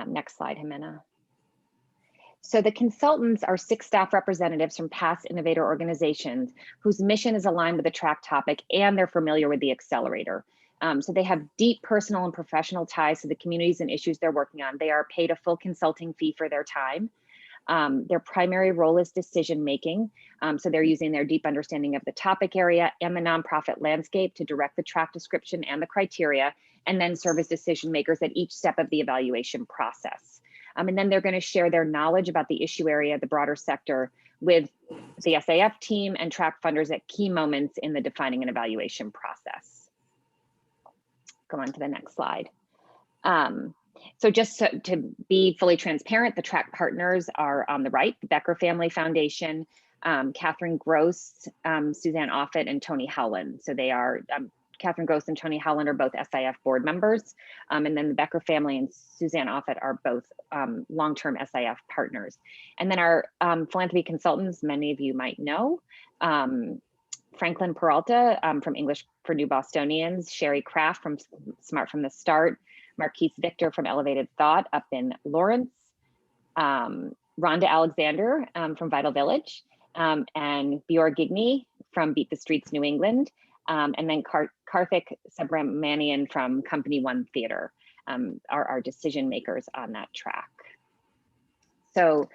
Next slide, Jimena. So the consultants are 6 staff representatives from past innovator organizations whose mission is aligned with the track topic, and they're familiar with the accelerator. So they have deep personal and professional ties to the communities and issues they're working on. They are paid a full consulting fee for their time. Their primary role is decision making. So they're using their deep understanding of the topic area and the nonprofit landscape to direct the track description and the criteria, and then serve as decision makers at each step of the evaluation process. And then they're going to share their knowledge about the issue area, the broader sector, with the SIF team and track funders at key moments in the defining and evaluation process. Go on to the next slide. So just to be fully transparent, the track partners are on the right: the Becker Family Foundation, Catherine Gross, Suzanne Offit, and Tony Howland. So they are, Catherine Gross and Tony Howland are both SIF board members, and then the Becker family and Suzanne Offit are both long-term SIF partners. And then our philanthropy consultants, many of you might know, Franklin Peralta from English for New Bostonians, Sherry Kraft from Smart from the Start, Marquise Victor from Elevated Thought up in Lawrence, Rhonda Alexander from Vital Village, and Bjorn Gigney from Beat the Streets New England, and then Karthik Subramanian from Company One Theater are our decision makers on that track. So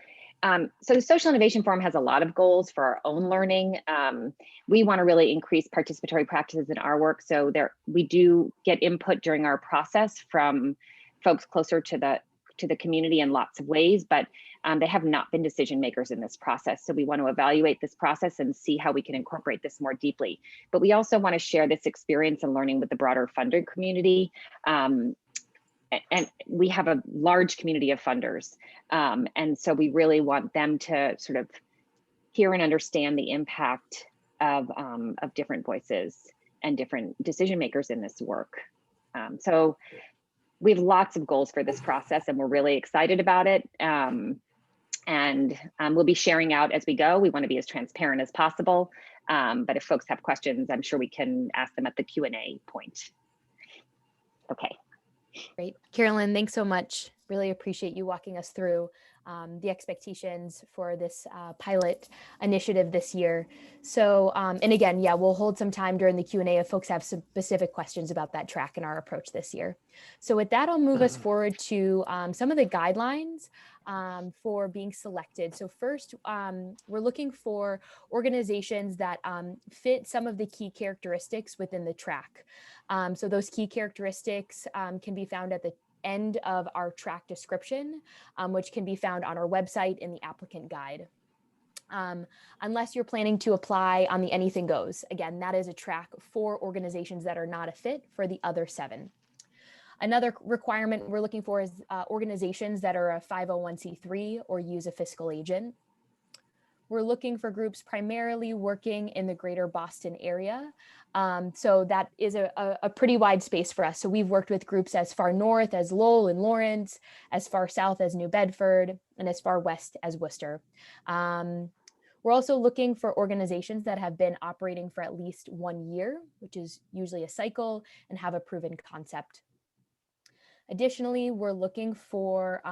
So the Social Innovation Forum has a lot of goals for our own learning. We want to really increase participatory practices in our work. So we do get input during our process from folks closer to the community in lots of ways, but they have not been decision makers in this process. So we want to evaluate this process and see how we can incorporate this more deeply. But we also want to share this experience and learning with the broader funder community. And we have a large community of funders. And so we really want them to sort of hear and understand the impact of different voices and different decision makers in this work. So we have lots of goals for this process and we're really excited about it. We'll be sharing out as we go. We want to be as transparent as possible. But if folks have questions, I'm sure we can ask them at the Q&A point. Okay. Great. Carolyn, thanks so much. Really appreciate you walking us through the expectations for this pilot initiative this year. So, and again, yeah, we'll hold some time during the Q&A if folks have specific questions about that track and our approach this year. So with that, I'll move us forward to some of the guidelines for being selected. So first, we're looking for organizations that fit some of the key characteristics within the track. So those key characteristics can be found at the end of our track description, which can be found on our website in the applicant guide. Unless you're planning to apply on the Anything Goes. Again, that is a track for organizations that are not a fit for the other 7. Another requirement we're looking for is organizations that are a 501c3 or use a fiscal agent. We're looking for groups primarily working in the greater Boston area. So that is a pretty wide space for us. So we've worked with groups as far north as Lowell and Lawrence, as far south as New Bedford, and as far west as Worcester. We're also looking for organizations that have been operating for at least 1 year, which is usually a cycle, and have a proven concept. Additionally, we're looking for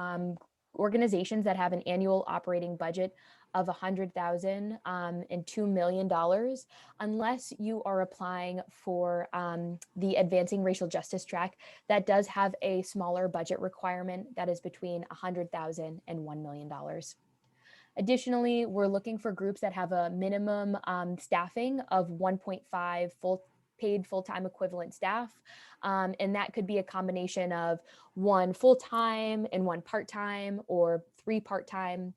organizations that have an annual operating budget of $100,000 and $2 million, unless you are applying for the Advancing Racial Justice track that does have a smaller budget requirement that is between $100,000 and $1 million. Additionally, we're looking for groups that have a minimum staffing of 1.5 paid full-time equivalent staff. And that could be a combination of 1 full-time and 1 part-time or 3 part-time.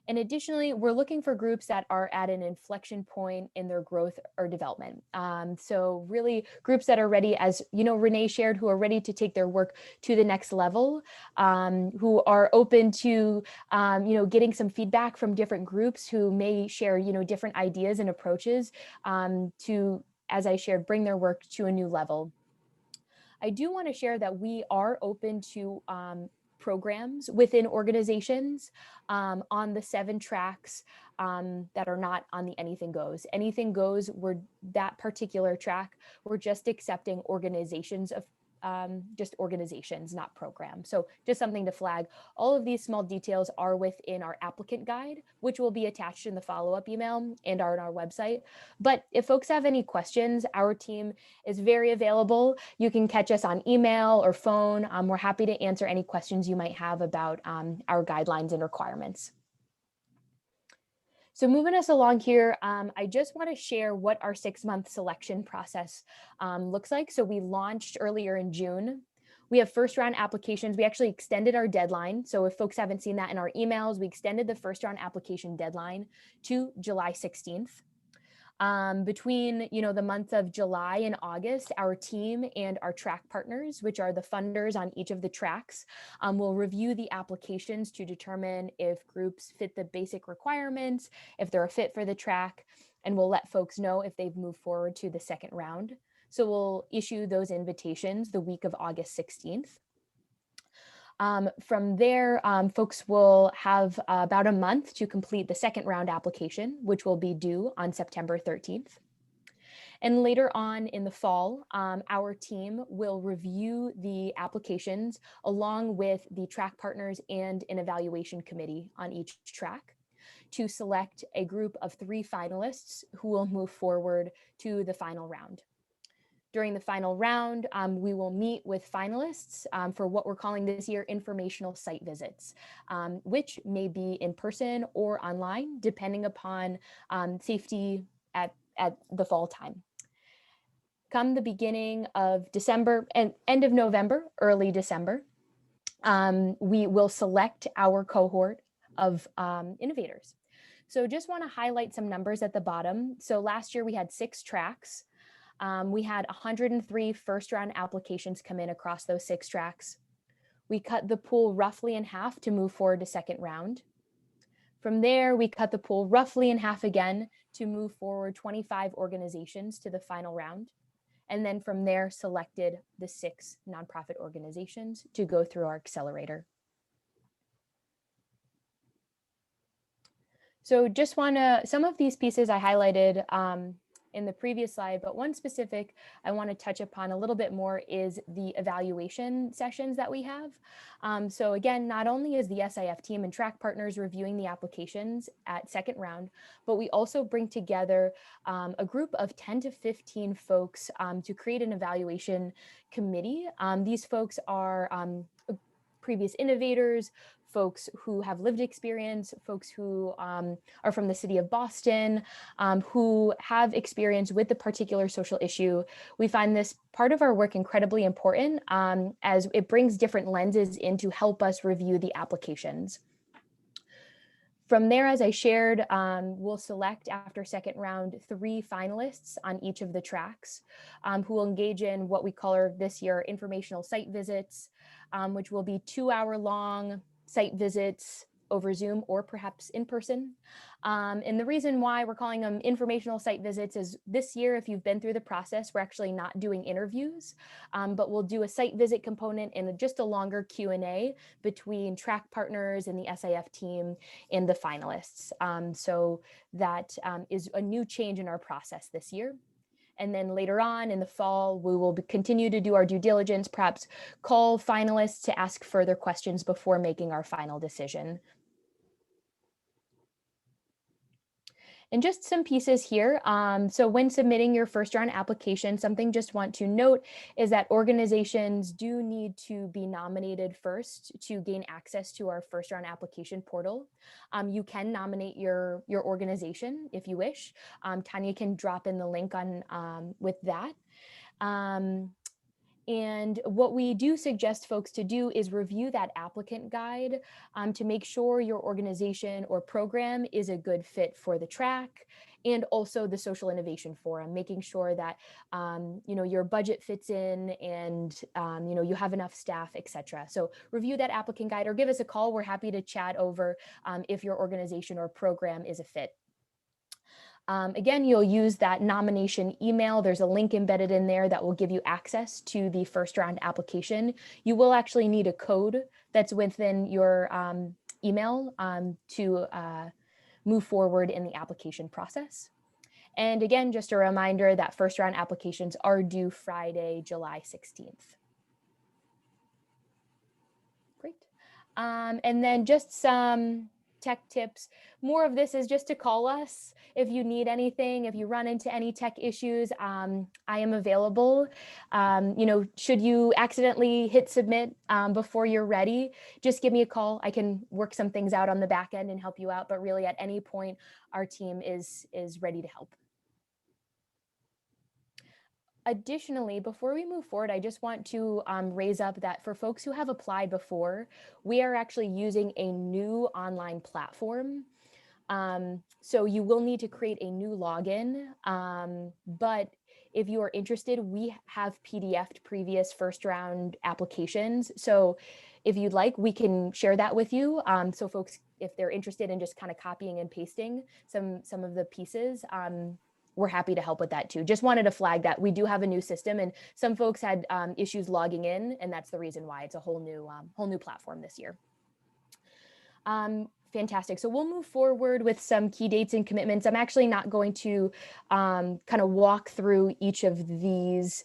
And additionally, we're looking for groups that are at an inflection point in their growth or development. So really groups that are ready, as you know, Renee shared, who are ready to take their work to the next level, who are open to, getting some feedback from different groups who may share, different ideas and approaches to, as I shared, bring their work to a new level. I do want to share that we are open to programs within organizations on the 7 tracks that are not on the Anything Goes. Anything Goes, that particular track, we're just accepting organizations of just organizations, not programs. So just something to flag. All of these small details are within our applicant guide, which will be attached in the follow-up email and are on our website. But if folks have any questions, our team is very available. You can catch us on email or phone. We're happy to answer any questions you might have about our guidelines and requirements. So moving us along here, I just want to share what our 6-month selection process looks like. So we launched earlier in June. We have first round applications. We actually extended our deadline. So if folks haven't seen that in our emails, we extended the first round application deadline to July 16th. Between the month of July and August, our team and our track partners, which are the funders on each of the tracks, will review the applications to determine if groups fit the basic requirements, if they're a fit for the track, and we'll let folks know if they've moved forward to the second round. So we'll issue those invitations the week of August 16th. From there, folks will have about a month to complete the second round application, which will be due on September 13th. And later on in the fall, our team will review the applications along with the track partners and an evaluation committee on each track to select a group of 3 finalists who will move forward to the final round. During the final round, we will meet with finalists for what we're calling this year informational site visits, which may be in person or online, depending upon safety at the fall time. Come the beginning of December and end of November, early December, we will select our cohort of innovators. So just want to highlight some numbers at the bottom. So last year we had 6 tracks. We had 103 first round applications come in across those 6 tracks. We cut the pool roughly in half to move forward to second round. From there, we cut the pool roughly in half again to move forward 25 organizations to the final round. And then from there, selected the 6 nonprofit organizations to go through our accelerator. So just some of these pieces I highlighted in the previous slide, but one specific I want to touch upon a little bit more is the evaluation sessions that we have. So again, not only is the SIF team and track partners reviewing the applications at second round, but we also bring together a group of 10 to 15 folks to create an evaluation committee. These folks are previous innovators, folks who have lived experience, folks who are from the city of Boston, who have experience with the particular social issue. We find this part of our work incredibly important as it brings different lenses in to help us review the applications. From there, as I shared, we'll select after second round 3 finalists on each of the tracks who will engage in what we call this year informational site visits, which will be 2-hour-long site visits over Zoom or perhaps in person. And the reason why we're calling them informational site visits is this year, if you've been through the process, we're actually not doing interviews, but we'll do a site visit component and just a longer Q&A between track partners and the SIF team and the finalists. So that is a new change in our process this year. And then later on in the fall, we will continue to do our due diligence, perhaps call finalists to ask further questions before making our final decision. And just some pieces here. So when submitting your first round application, something just want to note is that organizations do need to be nominated first to gain access to our first round application portal. You can nominate your organization if you wish. Tanya can drop in the link on with that. And what we do suggest folks to do is review that applicant guide to make sure your organization or program is a good fit for the track, and also the Social Innovation Forum, making sure that your budget fits in and you have enough staff, etc. So review that applicant guide or give us a call. We're happy to chat over if your organization or program is a fit. Again, you'll use that nomination email. There's a link embedded in there that will give you access to the first round application. You will actually need a code that's within your email to move forward in the application process. And again, just a reminder that first round applications are due Friday, July 16th. Great. And then just some tech tips. More of this is just to call us if you need anything, if you run into any tech issues. I am available. Should you accidentally hit submit before you're ready, just give me a call. I can work some things out on the back end and help you out, but really at any point our team is ready to help. Additionally, before we move forward, I just want to raise up that for folks who have applied before, we are actually using a new online platform. So you will need to create a new login, but if you are interested, we have PDF'd previous first round applications. So if you'd like, we can share that with you. So folks, if they're interested in just kind of copying and pasting some of the pieces, we're happy to help with that too. Just wanted to flag that we do have a new system, and some folks had issues logging in, and that's the reason why it's a whole new platform this year. Fantastic. So we'll move forward with some key dates and commitments. I'm actually not going to kind of walk through each of these.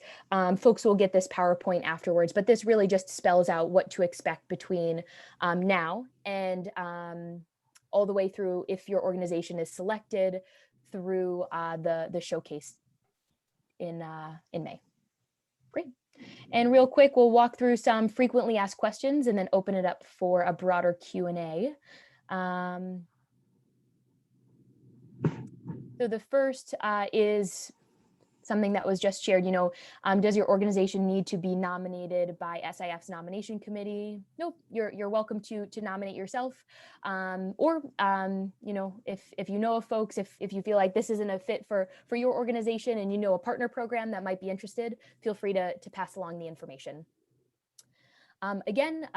Folks will get this PowerPoint afterwards, but this really just spells out what to expect between now and all the way through if your organization is selected through the showcase in May. And real quick, we'll walk through some frequently asked questions and then open it up for a broader Q&A. So the first is something that was just shared, does your organization need to be nominated by SIF's nomination committee? Nope, you're welcome to nominate yourself. Or if you know of folks, if you feel like this isn't a fit for your organization and you know a partner program that might be interested, feel free to pass along the information. Again,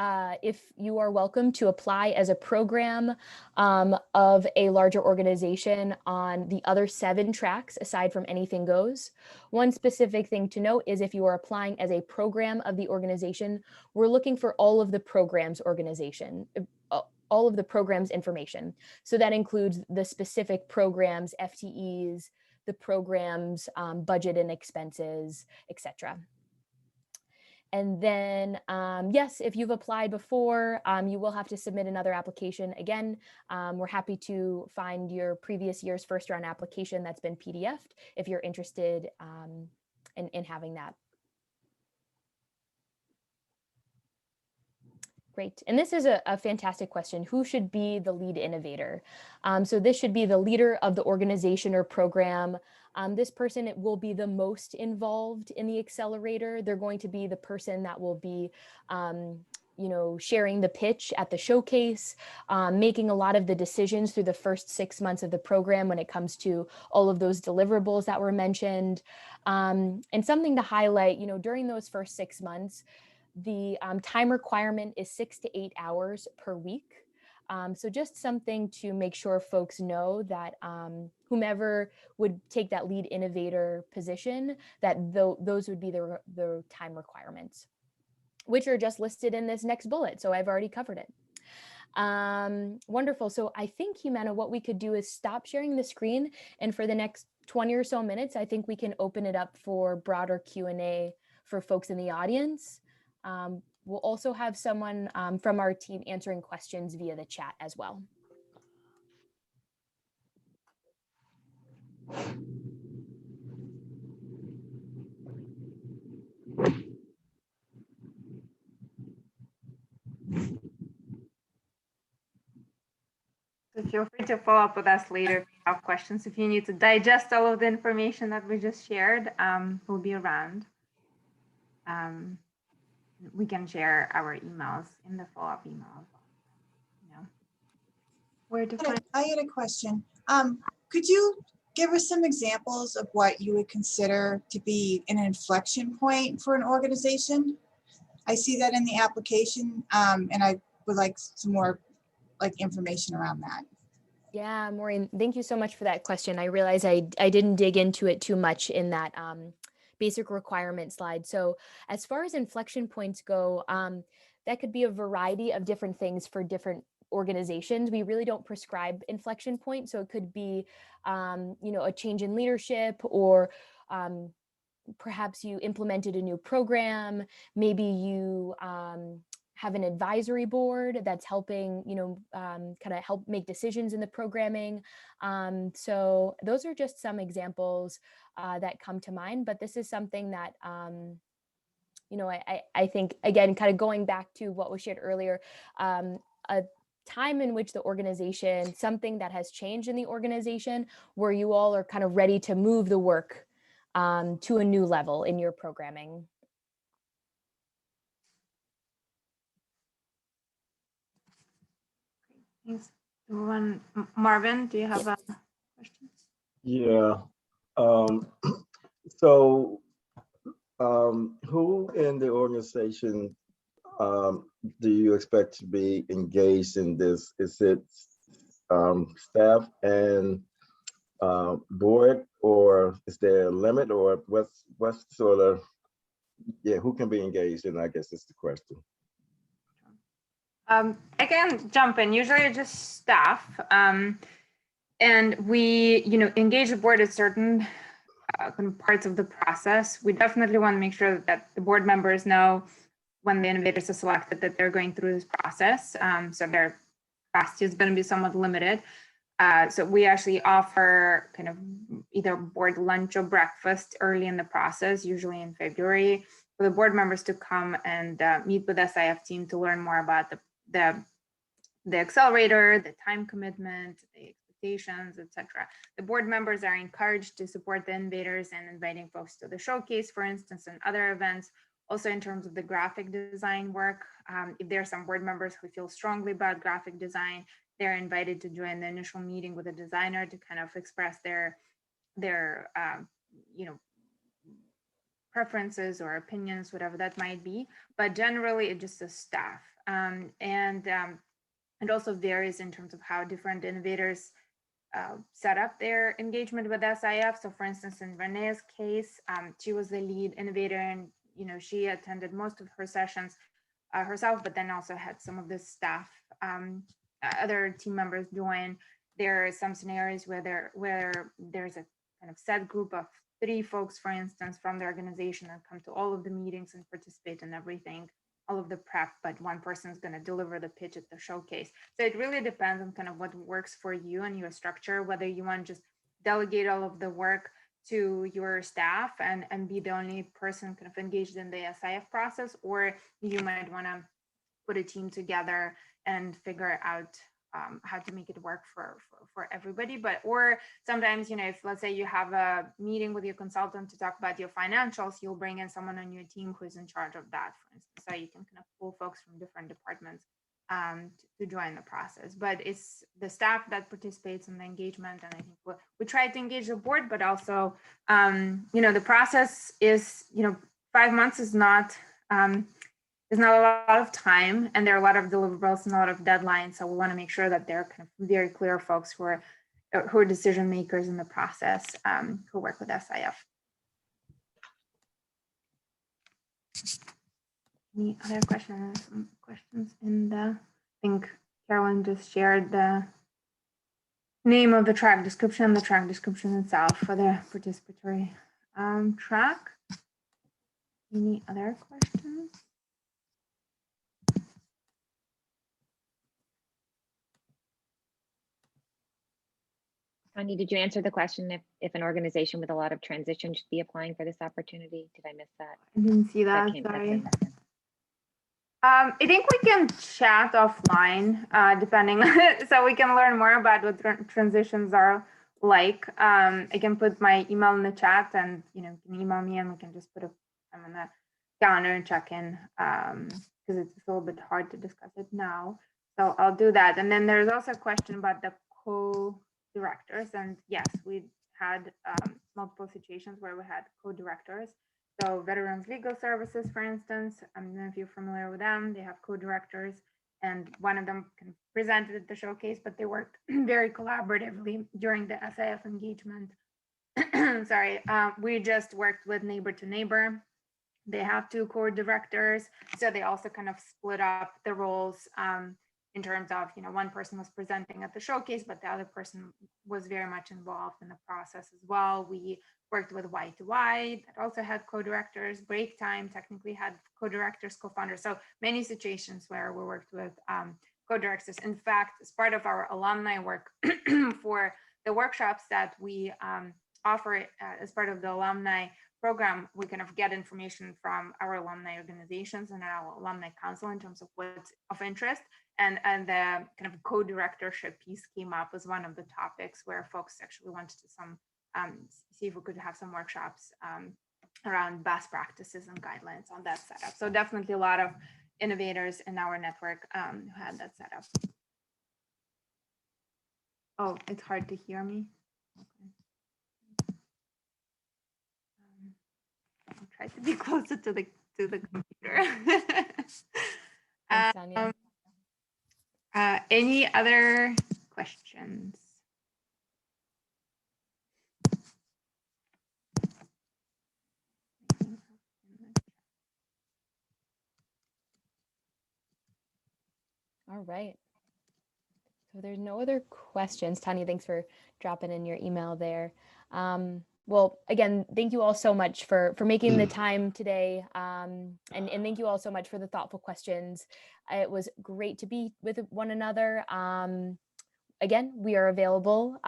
if you are welcome to apply as a program of a larger organization on the other 7 tracks aside from Anything Goes. One specific thing to note is if you are applying as a program of the organization, we're looking for all of the programs all of the programs information. So that includes the specific programs, FTEs, the programs, budget and expenses, etc. And then, yes, if you've applied before, you will have to submit another application. Again, we're happy to find your previous year's first round application that's been PDF'd if you're interested in having that. Great. And this is a fantastic question. Who should be the lead innovator? So this should be the leader of the organization or program. This person will be the most involved in the accelerator. They're going to be the person that will be sharing the pitch at the showcase, making a lot of the decisions through the first 6 months of the program when it comes to all of those deliverables that were mentioned. And something to highlight, during those first 6 months, the time requirement is 6 to 8 hours per week. So just something to make sure folks know that whomever would take that lead innovator position, that those would be the time requirements, which are just listed in this next bullet. So I've already covered it. Wonderful. So I think, Jimena, what we could do is stop sharing the screen. And for the next 20 or so minutes, I think we can open it up for broader Q&A for folks in the audience. We'll also have someone from our team answering questions via the chat as well. So feel free to follow up with us later if you have questions. If you need to digest all of the information that we just shared, we'll be around. We can share our emails in the follow-up email. Where to find? I had a question. Could you give us some examples of what you would consider to be an inflection point for an organization? I see that in the application, and I would like some more information around that. Yeah, Maureen, thank you so much for that question. I realize I didn't dig into it too much in that basic requirement slide. So as far as inflection points go, that could be a variety of different things for different organizations. We really don't prescribe inflection points. So it could be, a change in leadership, or perhaps you implemented a new program. Maybe you have an advisory board that's helping, kind of help make decisions in the programming. So those are just some examples that come to mind, but this is something that, I think, again, kind of going back to what was shared earlier, a time in which the organization, something that has changed in the organization where you all are kind of ready to move the work to a new level in your programming. Thanks. Marvin, do you have a question? Yeah. So who in the organization do you expect to be engaged in this? Is it staff and board, or is there a limit, or what's sort of, who can be engaged in, I guess is the question. I can jump in. Usually it's just staff, and we, engage the board at certain kind of parts of the process. We definitely want to make sure that the board members know when the innovators are selected that they're going through this process. So their capacity is going to be somewhat limited. So we actually offer kind of either board lunch or breakfast early in the process, usually in February, for the board members to come and meet with SIF team to learn more about the accelerator, the time commitment, the expectations, etc. The board members are encouraged to support the innovators and inviting folks to the showcase, for instance, and other events. Also in terms of the graphic design work, if there are some board members who feel strongly about graphic design, they're invited to join the initial meeting with a designer to kind of express their preferences or opinions, whatever that might be. But generally, it's just a staff. It also varies in terms of how different innovators set up their engagement with SIF. So for instance, in Renee's case, she was the lead innovator and she attended most of her sessions herself, but then also had some of the staff, other team members join. There are some scenarios where there's a kind of set group of 3 folks, for instance, from the organization that come to all of the meetings and participate in everything, all of the prep, but one person is going to deliver the pitch at the showcase. So it really depends on kind of what works for you and your structure, whether you want to just delegate all of the work to your staff and be the only person kind of engaged in the SIF process, or you might want to put a team together and figure out how to make it work for everybody. Or sometimes, if let's say you have a meeting with your consultant to talk about your financials, you'll bring in someone on your team who's in charge of that, for instance. So you can kind of pull folks from different departments to join the process. But it's the staff that participates in the engagement, and I think we try to engage the board, but also, the process is, 5 months is not a lot of time, and there are a lot of deliverables and a lot of deadlines. So we want to make sure that they're kind of very clear folks who are decision makers in the process, who work with SIF. Any other questions? Some questions in I think Carolyn just shared the name of the track description, the track description itself for the participatory track. Any other questions? Tanya, did you answer the question if an organization with a lot of transition should be applying for this opportunity? Did I miss that? I didn't see that, sorry. I think we can chat offline, depending, so we can learn more about what transitions are like. I can put my email in the chat, and you can email me, and we can just put I'm on the calendar and check in, because it's a little bit hard to discuss it now. So I'll do that. And then there's also a question about the co-directors, and yes, we had multiple situations where we had co-directors. So Veterans Legal Services, for instance, I don't know if you're familiar with them, they have co-directors, and one of them presented at the showcase, but they worked very collaboratively during the SIF engagement. Sorry, we just worked with Neighbor to Neighbor. They have 2 co-directors, so they also kind of split up the roles in terms of, one person was presenting at the showcase, but the other person was very much involved in the process as well. We worked with Y2Y that also had co-directors. Break Time technically had co-directors, co-founders. So many situations where we worked with co-directors. In fact, as part of our alumni work for the workshops that we offer as part of the alumni program, we kind of get information from our alumni organizations and our alumni council in terms of what's of interest. And the kind of co-directorship piece came up as one of the topics where folks actually wanted to see if we could have some workshops around best practices and guidelines on that setup. So definitely a lot of innovators in our network who had that setup. Oh, it's hard to hear me. Okay. I'll try to be closer to the computer. Thanks, Tanya. Any other questions? All right. So there's no other questions. Tanya, thanks for dropping in your email there. Well, again, thank you all so much for making the time today. And thank you all so much for the thoughtful questions. It was great to be with one another. Again, we are available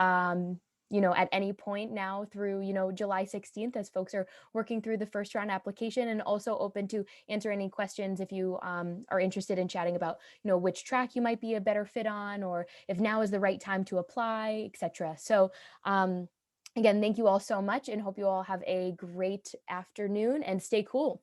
you know, at any point now through, you know, July 16th, as folks are working through the first round application, and also open to answer any questions if you are interested in chatting about, you know, which track you might be a better fit on, or if now is the right time to apply, etc. So again, thank you all so much, and hope you all have a great afternoon and stay cool.